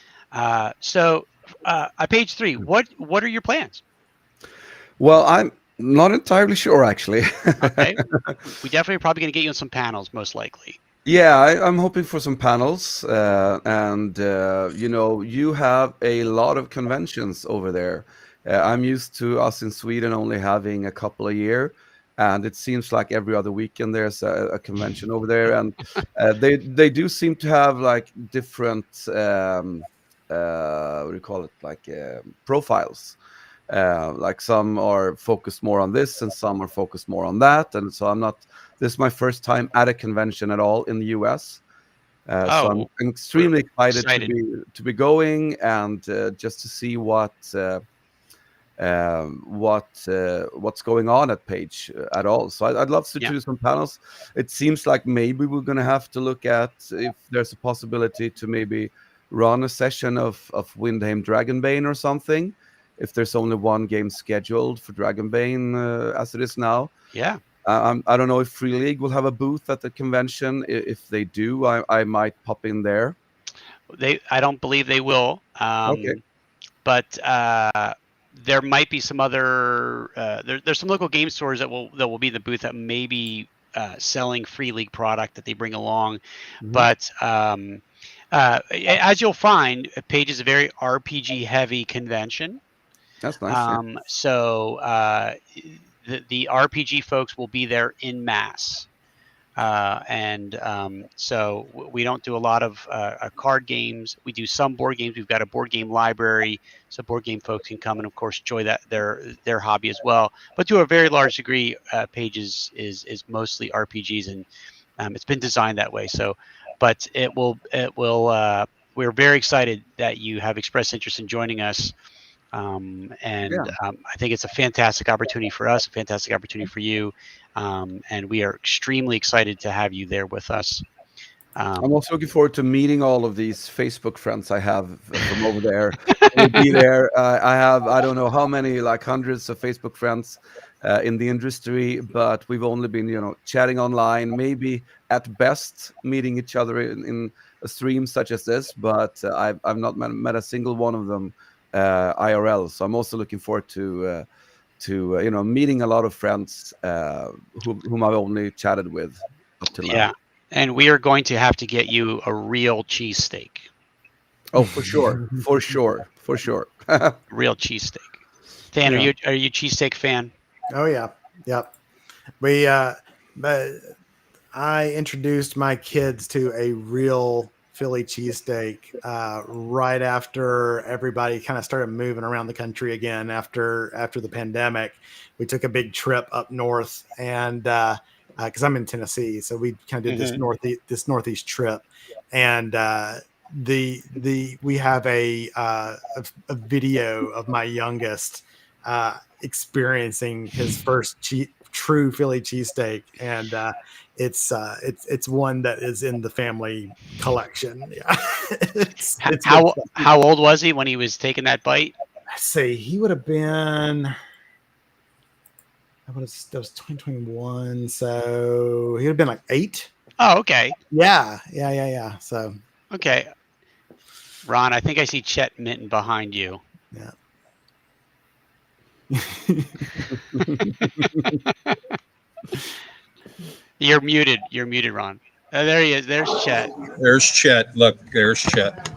So at page 3, what are your plans? Well, I'm not entirely sure, actually. Okay, we definitely are probably going to get you on some panels, most likely. Yeah, I'm hoping for some panels, and you have a lot of conventions over there. I'm used to us in Sweden only having a couple a year, and it seems like every other weekend there's a convention over there, and they do seem to have like different what do you call it, like profiles. Like some are focused more on this and some are focused more on that, and so this is my first time at a convention at all in the US, so I'm extremely excited to be going and just to see what's going on at Page at all. So I'd love to do some panels. It seems like maybe we're going to have to look at if there's a possibility to maybe run a session of Windham Dragonbane or something, if there's only one game scheduled for Dragonbane as it is now. Yeah. I don't know if Free League will have a booth at the convention. If they do, I might pop in there. I don't believe they will. Okay. But there might be some other. There's some local game stores that will be in the booth that may be selling Free League product that they bring along. Mm-hmm. But as you'll find, Page is a very RPG heavy convention. That's nice. So the RPG folks will be there in mass. So we don't do a lot of card games. We do some board games. We've got a board game library, so board game folks can come and, of course, enjoy their hobby as well. But to a very large degree, Page is mostly RPGs, and it's been designed that way. So, but it will. We're very excited that you have expressed interest in joining us. I think it's a fantastic opportunity for us, a fantastic opportunity for you, and we are extremely excited to have you there with us. I'm also looking forward to meeting all of these Facebook friends I have from over there. We'll be there. I have, I don't know how many, like hundreds of Facebook friends in the industry, but we've only been, chatting online, maybe at best meeting each other in a stream such as this, but I've not met a single one of them IRL. So I'm also looking forward to meeting a lot of friends whom I've only chatted with up to now. Yeah, and we are going to have to get you a real cheesesteak. Oh, for sure. Real cheesesteak. Dan, are you a cheesesteak fan? Oh yeah, yep. I introduced my kids to a real Philly cheesesteak right after everybody kind of started moving around the country again after the pandemic. We took a big trip up north, and because I'm in Tennessee, so we kind of did this northeast trip, and we have a video of my youngest experiencing his first true Philly cheesesteak, and it's one that is in the family collection. Yeah. How old was he when he was taking that bite? Let's see, he would have been, that was 2021, so he would have been like 8. Oh, okay. Yeah. So okay, Ron, I think I see Chet Minton behind you. Yeah. You're muted, Ron. There he is. There's Chet. Look, there's Chet.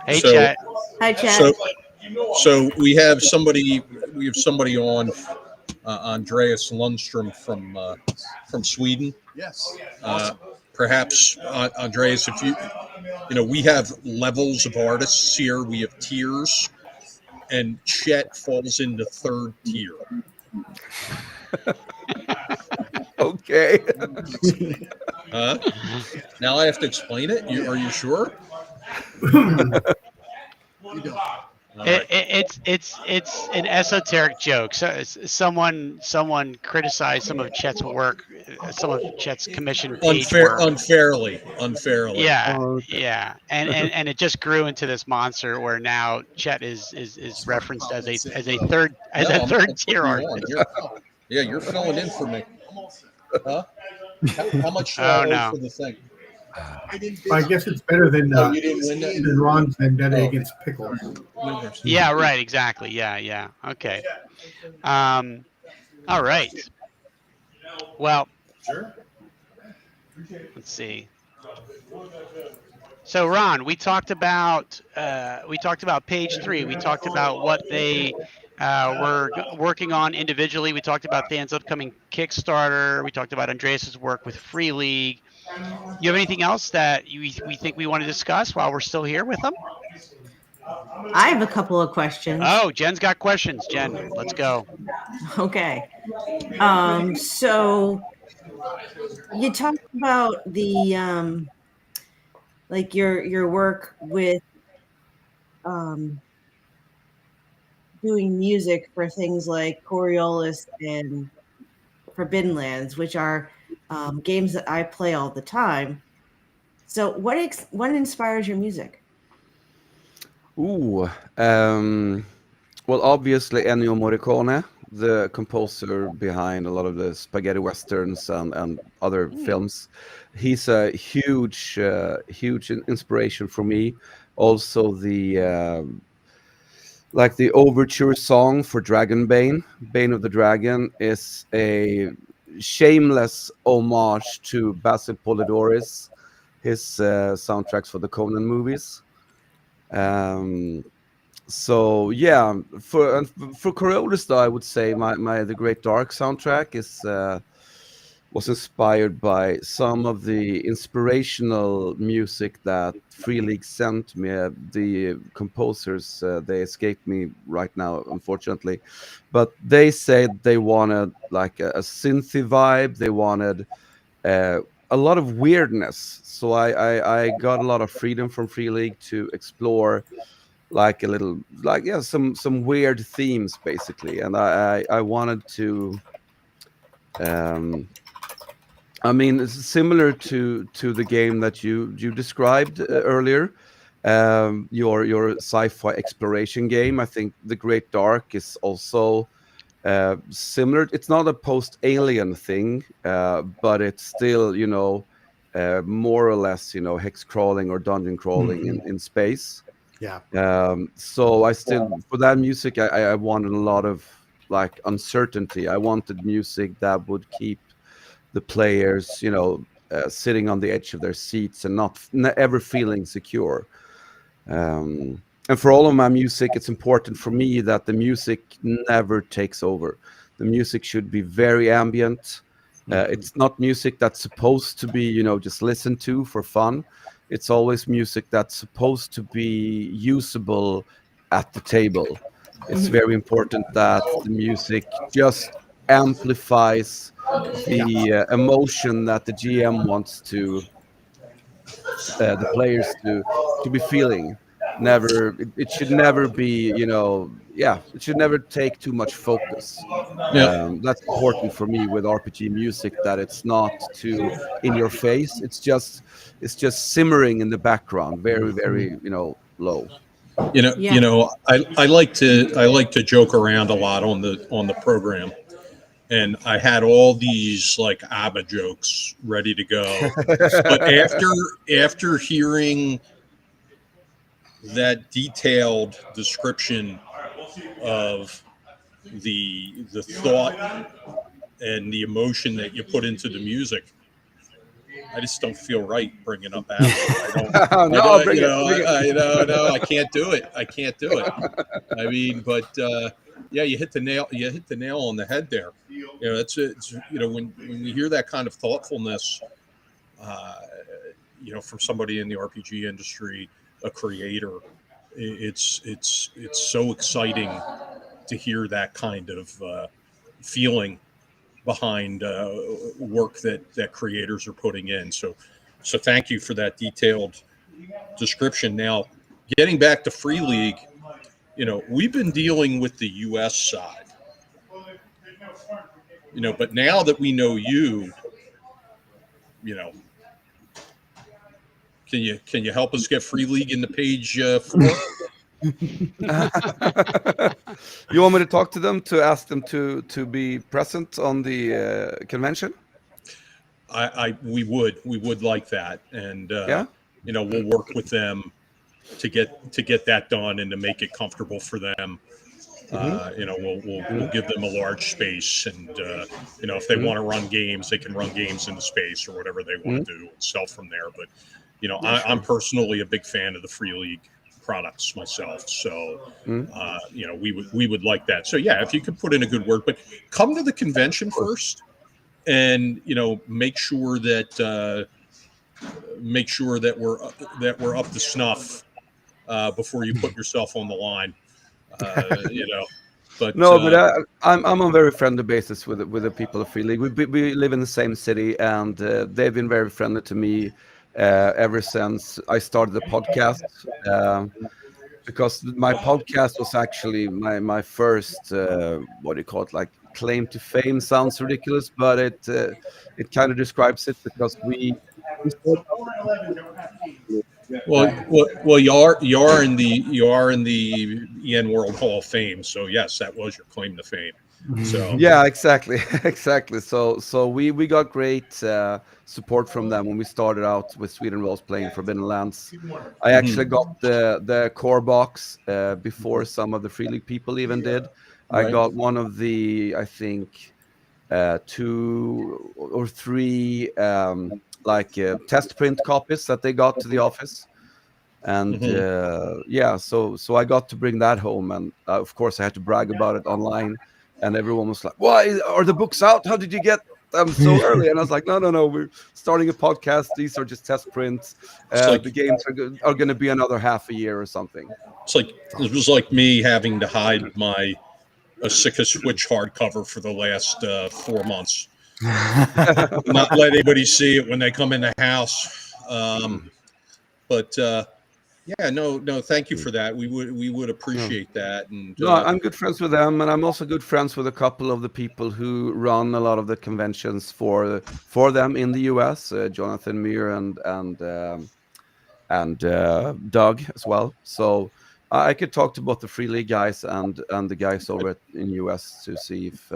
Chet. Hi, Chet. So we have somebody on Andreas Lundstrom from Sweden. Yes. Perhaps Andreas, if we have levels of artists here. We have tiers, and Chet falls in the third tier. Okay. Now I have to explain it. Are you sure? It's an esoteric joke. So someone criticized some of Chet's work, some of Chet's commissioned page work. Unfairly. Yeah, Oh, okay. yeah, and it just grew into this monster where now Chet is referenced as a third tier artist. You're filling in for me. Huh? How much Oh, no. for the thing? I guess it's better than You didn't win that? than Ron's vendetta against pickles. Yeah, right, exactly. Yeah. Okay. All right. Well, let's see. So Ron, we talked about page 3. We talked about what they were working on individually. We talked about Dan's upcoming Kickstarter. We talked about Andreas's work with Free League. You have anything else that we think we want to discuss while we're still here with them? I have a couple of questions. Oh, Jen's got questions. Jen, let's go. Okay. So you talked about the like your work with doing music for things like Coriolis and Forbidden Lands, which are games that I play all the time. So what inspires your music? Well, obviously Ennio Morricone, the composer behind a lot of the spaghetti westerns and other films. He's a huge inspiration for me. Also the overture song for Dragonbane, Bane of the Dragon, is a shameless homage to Basil Polidoris, his soundtracks for the Conan movies. So yeah, for Coriolis, though, I would say my The Great Dark soundtrack was inspired by some of the inspirational music that Free League sent me. The composers, they escaped me right now, unfortunately, but they said they wanted like a synthy vibe. They wanted a lot of weirdness. So I got a lot of freedom from Free League to explore like a little, some weird themes basically. And I wanted to, it's similar to the game that you described earlier, your sci-fi exploration game. I think The Great Dark is also similar. It's not a post-alien thing, but it's still, more or less, hex crawling or dungeon crawling in space. Yeah. So I still, for that music, I wanted a lot of like uncertainty. I wanted music that would keep the players, sitting on the edge of their seats and not ever feeling secure. And for all of my music, it's important for me that the music never takes over. The music should be very ambient. It's not music that's supposed to be, just listened to for fun. It's always music that's supposed to be usable at the table. It's very important that the music just amplifies the emotion that the GM wants to the players to be feeling. It should never be, it should never take too much focus. That's important for me with RPG music, that it's not too in your face. It's just simmering in the background, very, very, low. I like to joke around a lot on the program. And I had all these like ABBA jokes ready to go. But after hearing that detailed description of the thought and the emotion that you put into the music, I just don't feel right bringing up ABBA. I can't do it. I mean, but Yeah, you hit the nail. You hit the nail on the head there. It's when we hear that kind of thoughtfulness, from somebody in the RPG industry, a creator, it's so exciting to hear that kind of feeling behind work that creators are putting in. So thank you for that detailed description. Now, getting back to Free League, we've been dealing with the U.S. side, but now that we know you, can you help us get Free League in the page 4? You want me to talk to them to ask them to be present on the convention? We would like that, and Yeah. we'll work with them to get that done and to make it comfortable for them. We'll give them a large space, and if they want to run games, they can run games in the space or whatever they want to do and sell from there. But I'm personally a big fan of the Free League products myself, so we would like that. So yeah, if you could put in a good word, but come to the convention first, and make sure that we're up to snuff before you put yourself on the line. But I'm on a very friendly basis with the people of Free League. We live in the same city, and they've been very friendly to me ever since I started the podcast. Because my podcast was actually my first what do you call it, like claim to fame. Sounds ridiculous, but it kind of describes it, because we well, you are in the EN World Hall of Fame, so yes, that was your claim to fame. So yeah, exactly. So we got great support from them when we started out with Sweden Rolls playing Forbidden Lands. I actually got the core box before some of the Free League people even did. I got one of the, I think, 2 or 3 test print copies that they got to the office. And so I got to bring that home, and of course I had to brag about it online, and everyone was like, "Why are the books out? How did you get them so early?" And I was like, no, we're starting a podcast. These are just test prints. The games are going to be another half a year or something. It was like me having to hide my Asika Switch hardcover for the last 4 months. Not let anybody see it when they come in the house. No, thank you for that. We would appreciate that. And I'm good friends with them, and I'm also good friends with a couple of the people who run a lot of the conventions for them in the US, Jonathan Muir and Doug as well. So I could talk to both the Free League guys and the guys over in US to see if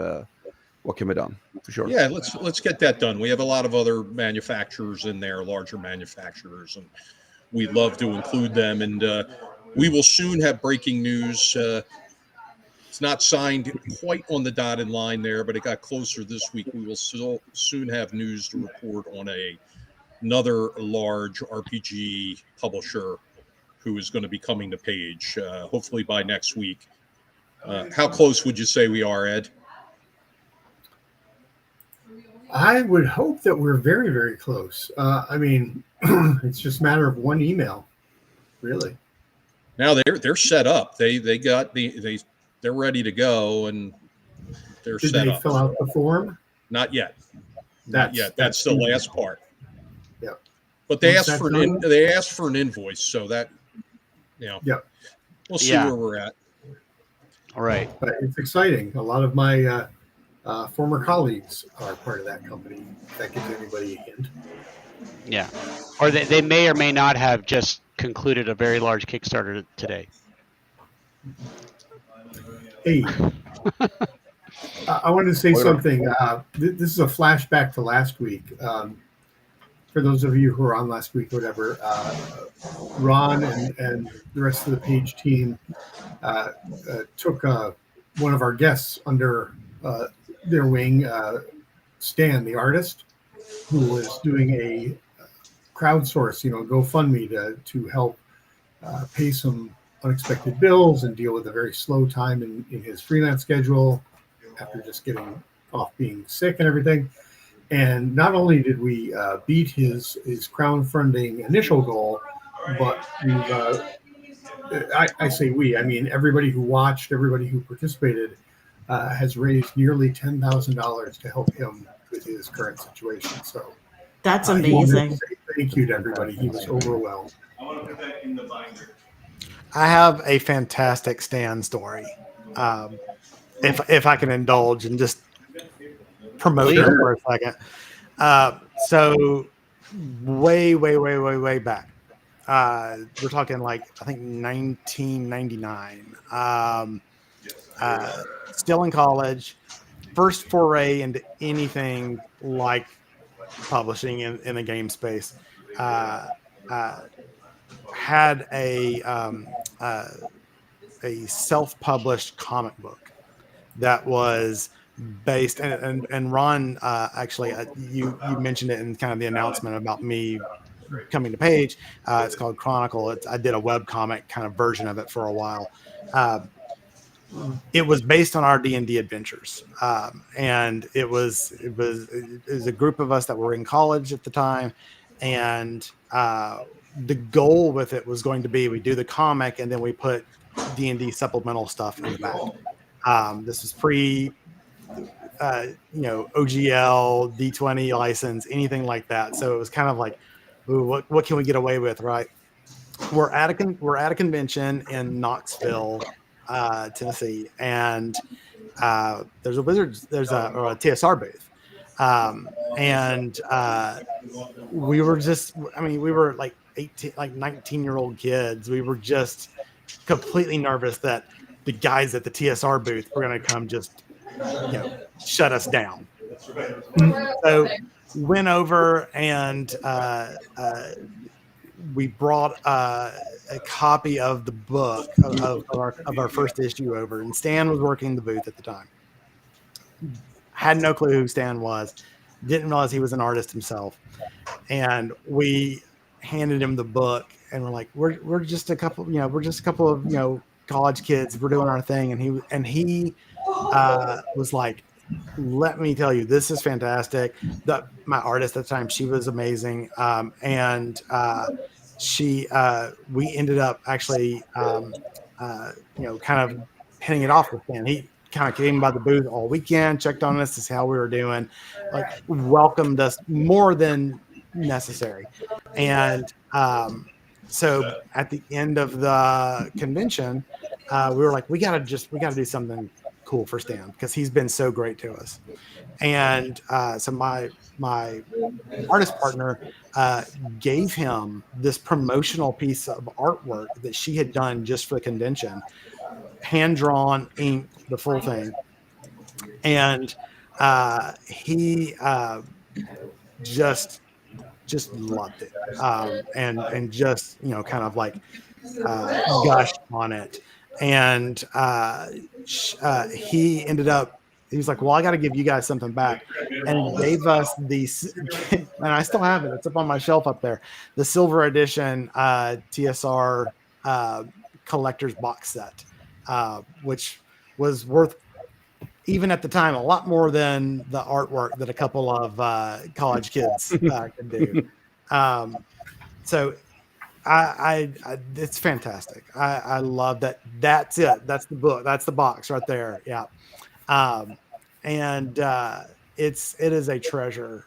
what can be done, for sure. Yeah, let's get that done. We have a lot of other manufacturers in there, larger manufacturers, and we'd love to include them. And we will soon have breaking news. It's not signed quite on the dotted line there, but it got closer this week. We will soon have news to report on another large RPG publisher who is going to be coming to page, hopefully by next week. How close would you say we are, Ed? I would hope that we're very, very close. I mean, it's just a matter of one email, really. Now they're set up. They're ready to go, and they're Did set they up. fill out the form? Not yet. Not yet. That's the last part. Yeah. But they asked for an invoice, so that Yeah. We'll see where we're at. All right. But it's exciting. A lot of my former colleagues are part of that company. If that gives anybody a hint. Yeah. Or they may or may not have just concluded a very large Kickstarter today. Hey, I wanted to say something. This is a flashback to last week. For those of you who were on last week, or whatever, Ron and the rest of the page team took one of our guests under their wing, Stan, the artist, who was doing a crowdsource, GoFundMe to help pay some unexpected bills and deal with a very slow time in his freelance schedule after just getting off being sick and everything. And not only did we beat his crowdfunding initial goal, but we've I say we, I mean everybody who watched, everybody who participated has raised nearly $10,000 to help him with his current situation. So That's he wanted to amazing. say thank you to everybody. He was overwhelmed. I have a fantastic Stan story. If I can indulge and just promote Please. it for a second. So way back. We're talking like I think 1999. Still in college, first foray into anything like publishing in the game space. Had a self-published comic book that was based and Ron actually you mentioned it in kind of the announcement about me coming to Page. It's called Chronicle. I did a web comic kind of version of it for a while. It was based on our D&D adventures, and it was a group of us that were in college at the time, and the goal with it was going to be we do the comic and then we put D&D supplemental stuff in the back. This was pre OGL, D20 license, anything like that. So it was kind of like, ooh, what can we get away with, right? We're at a convention in Knoxville, Tennessee, and there's a TSR booth, and we were like 19-year-old kids. We were just completely nervous that the guys at the TSR booth were going to come just shut us down. So went over and we brought a copy of the book of our first issue over, and Stan was working the booth at the time. Had no clue who Stan was, didn't realize he was an artist himself, and we handed him the book and we're like, we're just a couple of college kids, we're doing our thing, and he was like, let me tell you, this is fantastic. My artist at the time, she was amazing, and we ended up actually kind of hitting it off with Stan. He kind of came by the booth all weekend, checked on us to see how we were doing, like welcomed us more than necessary. And so at the end of the convention, we were like, we gotta do something cool for Stan because he's been so great to us. And so my artist partner gave him this promotional piece of artwork that she had done just for the convention, hand drawn, ink, the full thing. And he just loved it, and just kind of like gushed on it. And he ended up, he was like, well, I got to give you guys something back, and gave us these, and I still have it, it's up on my shelf up there, the silver edition TSR collector's box set, which was worth, even at the time, a lot more than the artwork that a couple of college kids could do. So I it's fantastic. I love that. That's it. That's the book. That's the box right there. Yeah. And it is a treasure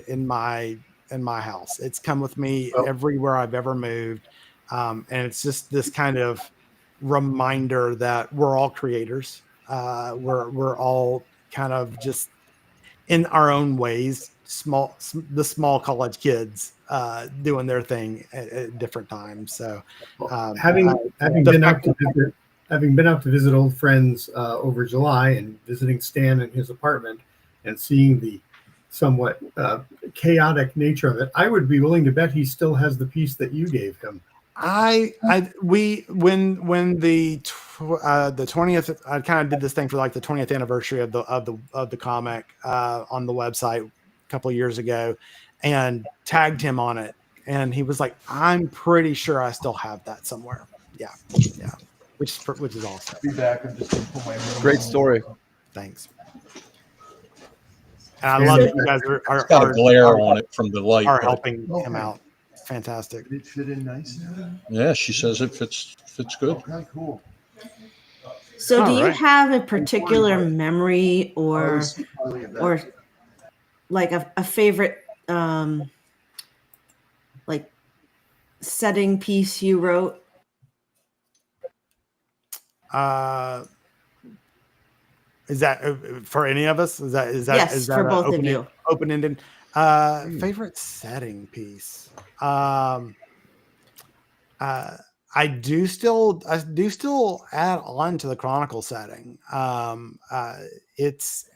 in my house. It's come with me everywhere I've ever moved. And it's just this kind of reminder that we're all creators. We're all kind of just in our own ways, the small college kids doing their thing at different times. So having been out to visit old friends over July and visiting Stan in his apartment and seeing the somewhat chaotic nature of it, I would be willing to bet he still has the piece that you gave him. When the 20th, I kind of did this thing for like the 20th anniversary of the comic on the website a couple of years ago, and tagged him on it, and he was like, I'm pretty sure I still have that somewhere. which is awesome. Be back. I'm just gonna put my Great story. Thanks. And I love that you guys It's got a glare on it from the light. are but helping him out. Fantastic. Did it fit in nice now? yeah, she says it fits good. Okay, cool. So, do All you right. have a particular memory or like a favorite like setting piece you wrote? Is that for any of us? Is that Yes, for both of you. Open-ended. Favorite setting piece. I do still add on to the Chronicle setting. It's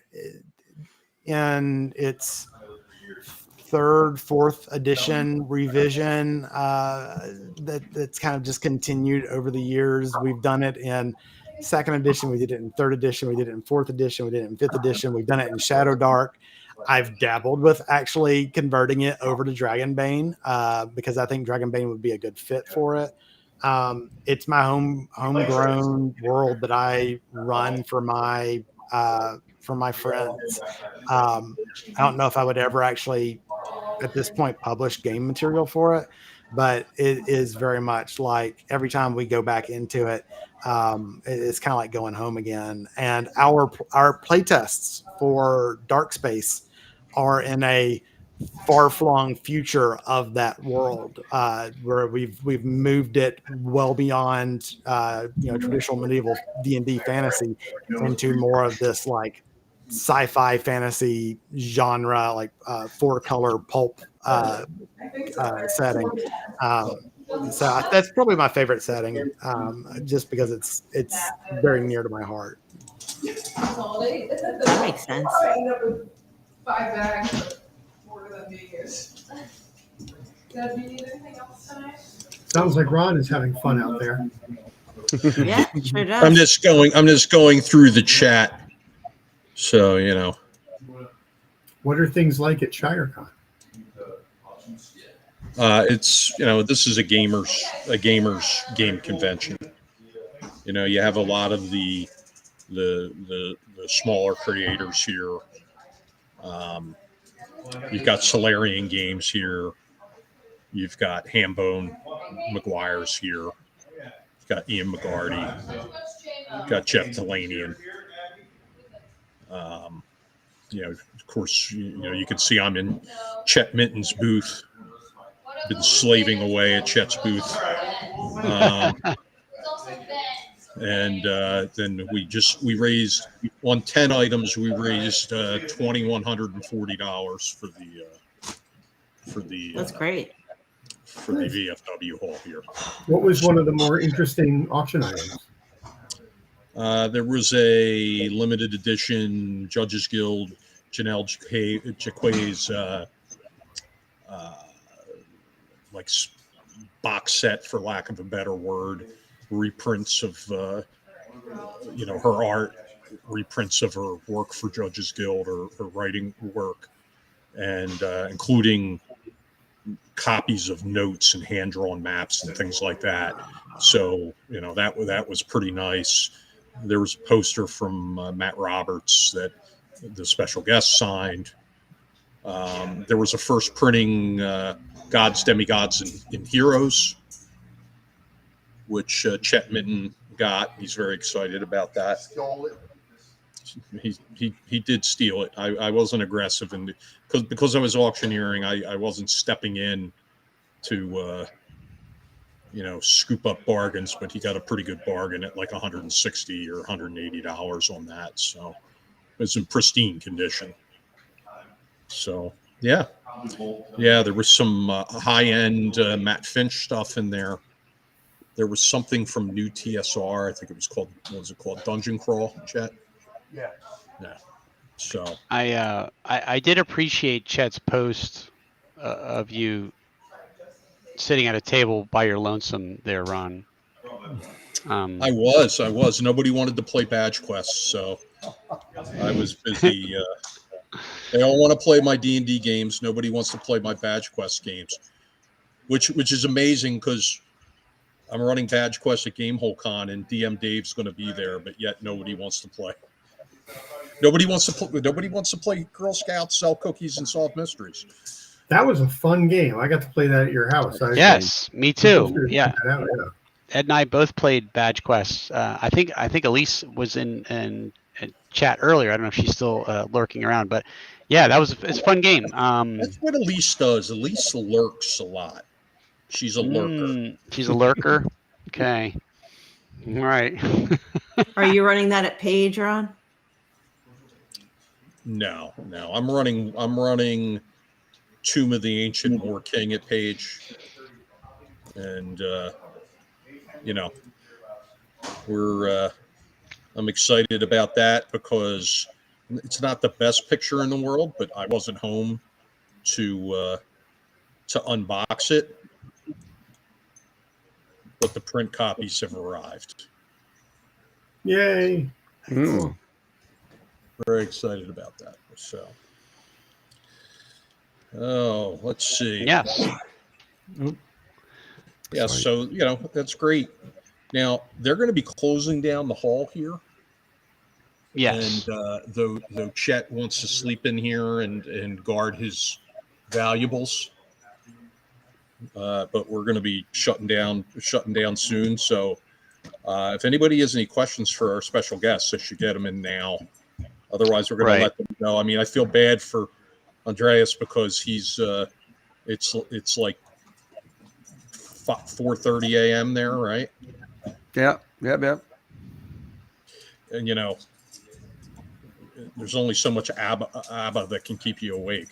in its third, fourth edition revision. That's kind of just continued over the years. We've done it in second edition. We did it in third edition. We did it in fourth edition. We did it in fifth edition. We've done it in Shadow Dark. I've dabbled with actually converting it over to Dragonbane because I think Dragonbane would be a good fit for it. It's my homegrown world that I run for my friends. I don't know if I would ever actually at this point publish game material for it, but it is very much like every time we go back into it, it's kind of like going home again. And our playtests for Dark Space are in a far-flung future of that world, where we've moved it well beyond traditional medieval D&D fantasy into more of this like sci-fi fantasy genre, like 4-color pulp setting. So that's probably my favorite setting, just because it's very near to my heart. That makes sense. 5 bags, more than me is. Dad, do you need anything else tonight? Sounds like Ron is having fun out there. Yeah, sure does. I'm just going through the chat. So, What are things like at ShireCon? it's, this is a gamers game convention. You have a lot of the smaller creators here. You've got Solarian Games here. You've got Hambone McGuire's here. You've got Ian McGarty. You've got Jeff Delanian. Of course, you can see I'm in Chet Minton's booth. Been slaving away at Chet's booth. And then we raised on 10 items. We raised $2,140 for the That's great. for the VFW hall here. What was one of the more interesting auction items? There was a limited edition Judges Guild Janelle Jaquay's like box set, for lack of a better word, reprints of her art, reprints of her work for Judges Guild or her writing work, and including copies of notes and hand-drawn maps and things like that. So that was pretty nice. There was a poster from Matt Roberts that the special guest signed. There was a first printing Gods, Demigods, and Heroes, which Chet Minton got. He's very excited about that. He did steal it. I wasn't aggressive, and because I was auctioneering, I wasn't stepping in to scoop up bargains, but he got a pretty good bargain at like $160 or $180 on that. So it's in pristine condition. So yeah, there was some high-end Matt Finch stuff in there. There was something from New TSR. I think it was called, what was it called? Dungeon Crawl, Chet? Yeah. Yeah. So I did appreciate Chet's post of you sitting at a table by your lonesome there, Ron. I was. Nobody wanted to play Badge Quest, so I was busy. They all want to play my D&D games. Nobody wants to play my Badge Quest games, which is amazing because I'm running Badge Quest at Gamehole Con, and DM Dave's going to be there, but yet nobody wants to play. Nobody wants to play Girl Scouts, sell cookies, and solve mysteries. That was a fun game. I got to play that at your house. Yes, me too. Yeah. Yeah. Ed and I both played Badge Quest. I think Elise was in chat earlier. I don't know if she's still lurking around, but yeah, it's a fun game. That's what Elise does. Elise lurks a lot. She's a lurker. She's a lurker. Okay. All right. Are you running that at Page, Ron? No. I'm running Tomb of the Ancient War King at Page, and I'm excited about that because it's not the best picture in the world, but I wasn't home to unbox it. But the print copies have arrived. Yay! Mm. Very excited about that. So, let's see. Yes. Yeah. So that's great. Now they're going to be closing down the hall here. Yes. And though Chet wants to sleep in here and guard his valuables, but we're going to be shutting down soon. So if anybody has any questions for our special guests, they should get them in now. Otherwise, we're going to let them go. I mean, I feel bad for Andreas because he's it's like 4:30 a.m. there, right? Yeah. And there's only so much ABBA that can keep you awake.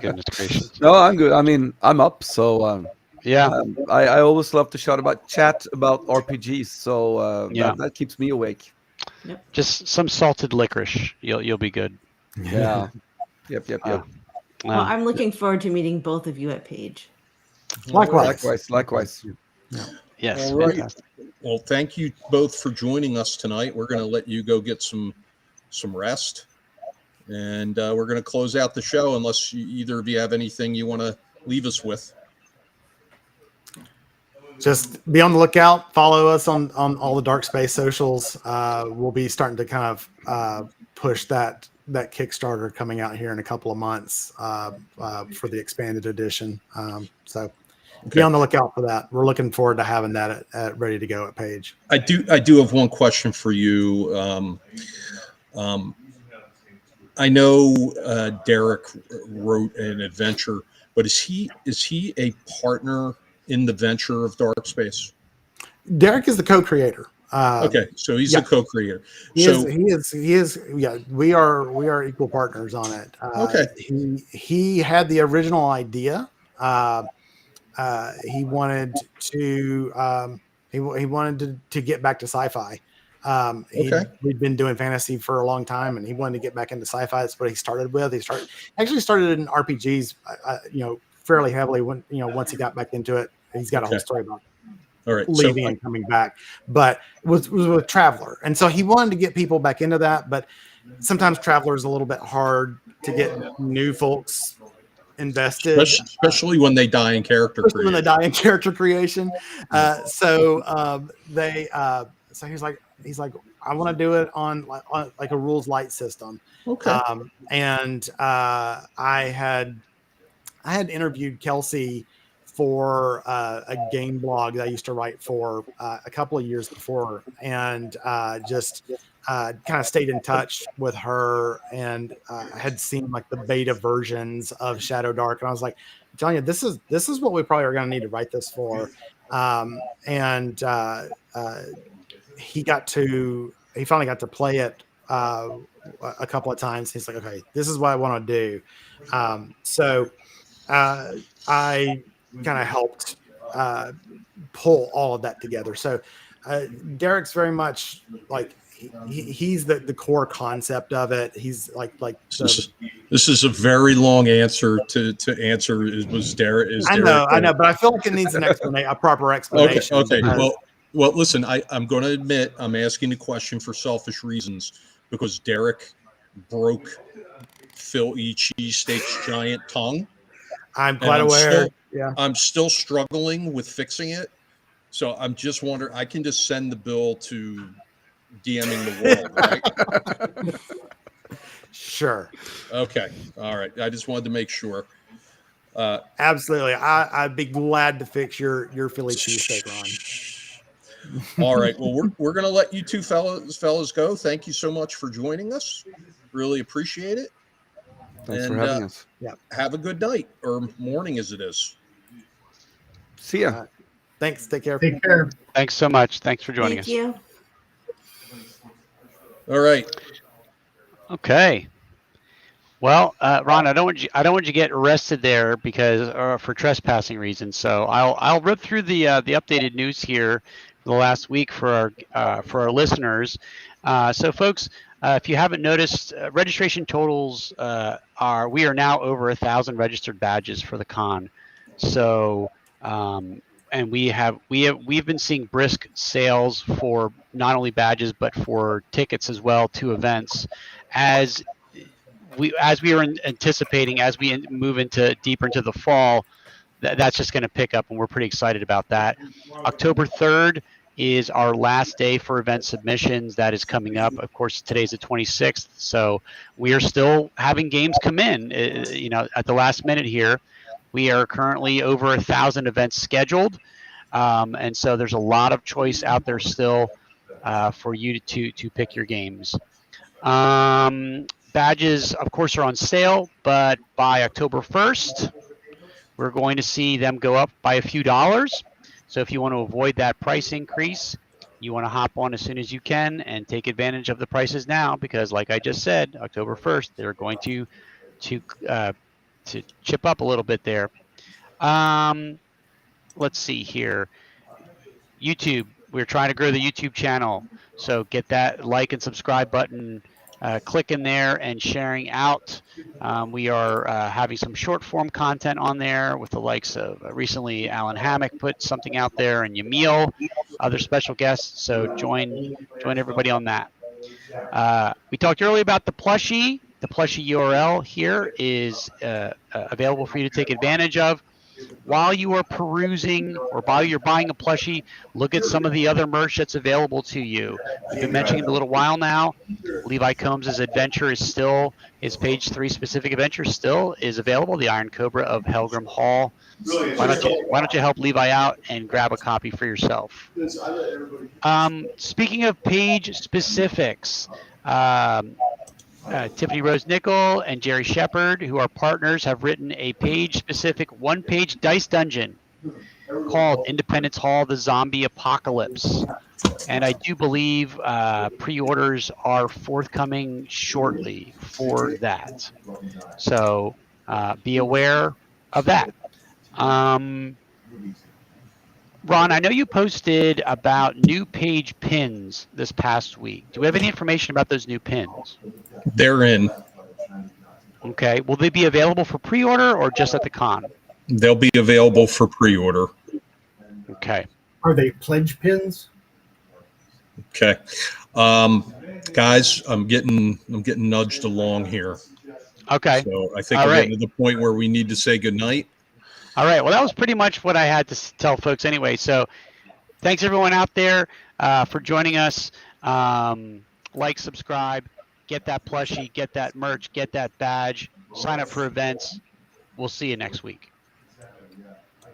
Goodness gracious. No, I'm good. I mean, I'm up, so Yeah. I always love to chat about RPGs, so that keeps me awake. Just some salted licorice. You'll be good. Yeah. Yep. Well, I'm looking forward to meeting both of you at Page. Likewise. Yes. All right. Fantastic. Well, thank you both for joining us tonight. We're going to let you go get some rest, and we're going to close out the show unless either of you have anything you want to leave us with. Just be on the lookout. Follow us on all the Dark Space socials. We'll be starting to kind of push that Kickstarter coming out here in a couple of months for the expanded edition. So be on the lookout for that. We're looking forward to having that at ready to go at Page. I do have one question for you. I know Derek wrote an adventure, but is he a partner in the venture of Dark Space? Derek is the co-creator. Okay, so he's a co-creator. He is. Yeah, we are equal partners on it. Okay. He had the original idea. He wanted to he wanted to get back to sci-fi. We'd been doing fantasy for a long time, and he wanted to get back into sci-fi. That's what he started with. He started in RPGs, fairly heavily. Once he got back into it, he's got a whole story about leaving and coming back. But was with Traveler, and so he wanted to get people back into that. But sometimes Traveler is a little bit hard to get new folks invested, especially when they die in character creation. So he's like, I want to do it on like a rules light system. Okay. And I had interviewed Kelsey for a game blog that I used to write for a couple of years before, and just kind of stayed in touch with her, and had seen like the beta versions of Shadow Dark, and I was like, I'm telling you, this is what we probably are going to need to write this for. He finally got to play it a couple of times. He's like, okay, this is what I want to do. So I kind of helped pull all of that together. So Derek's very much like he's the core concept of it. He's like this is a very long answer to answer. Was Derek? I know, but I feel like it needs a proper explanation. Okay. Well, listen, I'm going to admit I'm asking the question for selfish reasons because Derek broke Phil E. Cheesesteak's giant tongue. I'm And quite aware. Yeah. I'm still struggling with fixing it. So I'm just wondering, I can just send the bill to DMing the world, right? Sure. Okay. All right. I just wanted to make sure. Absolutely. I'd be glad to fix your Philly cheesesteak, Ron. All right. Well, we're going to let you two fellas go. Thank you so much for joining us. Really appreciate it. Thanks for having us. Have a good night or morning as it is. See ya. Thanks. Take care. Take care. Thanks so much. Thanks for joining Thank us. you. All right. Okay. Well, Ron, I don't want you to get arrested there because for trespassing reasons. So I'll rip through the updated news here for the last week for our listeners. So folks, if you haven't noticed, registration totals we are now over 1,000 registered badges for the con. So and we've been seeing brisk sales for not only badges but for tickets as well to events as we were anticipating as we move deeper into the fall. That's just going to pick up, and we're pretty excited about that. October 3rd is our last day for event submissions. That is coming up. Of course, today's the 26th, so we are still having games come in. At the last minute here, we are currently over 1,000 events scheduled, and so there's a lot of choice out there still for you to pick your games. Badges, of course, are on sale, but by October 1st, we're going to see them go up by a few dollars. So if you want to avoid that price increase, you want to hop on as soon as you can and take advantage of the prices now, because like I just said, October 1st, they're going to chip up a little bit there. Let's see here. YouTube, we're trying to grow the YouTube channel. So get that like and subscribe button clicking there and sharing out. We are having some short form content on there with the likes of recently Alan Hammock put something out there, and Yamil, other special guests. So join everybody on that. We talked earlier about the plushie. The plushie URL here is available for you to take advantage of. While you are perusing or while you're buying a plushie, look at some of the other merch that's available to you. We've been mentioning it a little while now. Levi Combs' adventure is still, his page 3 specific adventure still is available, the Iron Cobra of Helgrim Hall. Why don't you help Levi out and grab a copy for yourself? Speaking of page specifics, Tiffany Rose Nickel and Jerry Shepard, who are partners, have written a page-specific one-page dice dungeon called Independence Hall: The Zombie Apocalypse. And I do believe pre-orders are forthcoming shortly for that. So be aware of that. Ron, I know you posted about new page pins this past week. Do we have any information about those new pins? They're in. Okay. Will they be available for pre-order or just at the con? They'll be available for pre-order. Okay. Are they pledge pins? Okay. Guys, I'm getting nudged along here. Okay. So I think we're getting to the point where we need to say goodnight. All right. Well, that was pretty much what I had to tell folks anyway. So thanks everyone out there for joining us. Like, subscribe, get that plushie, get that merch, get that badge, sign up for events. We'll see you next week.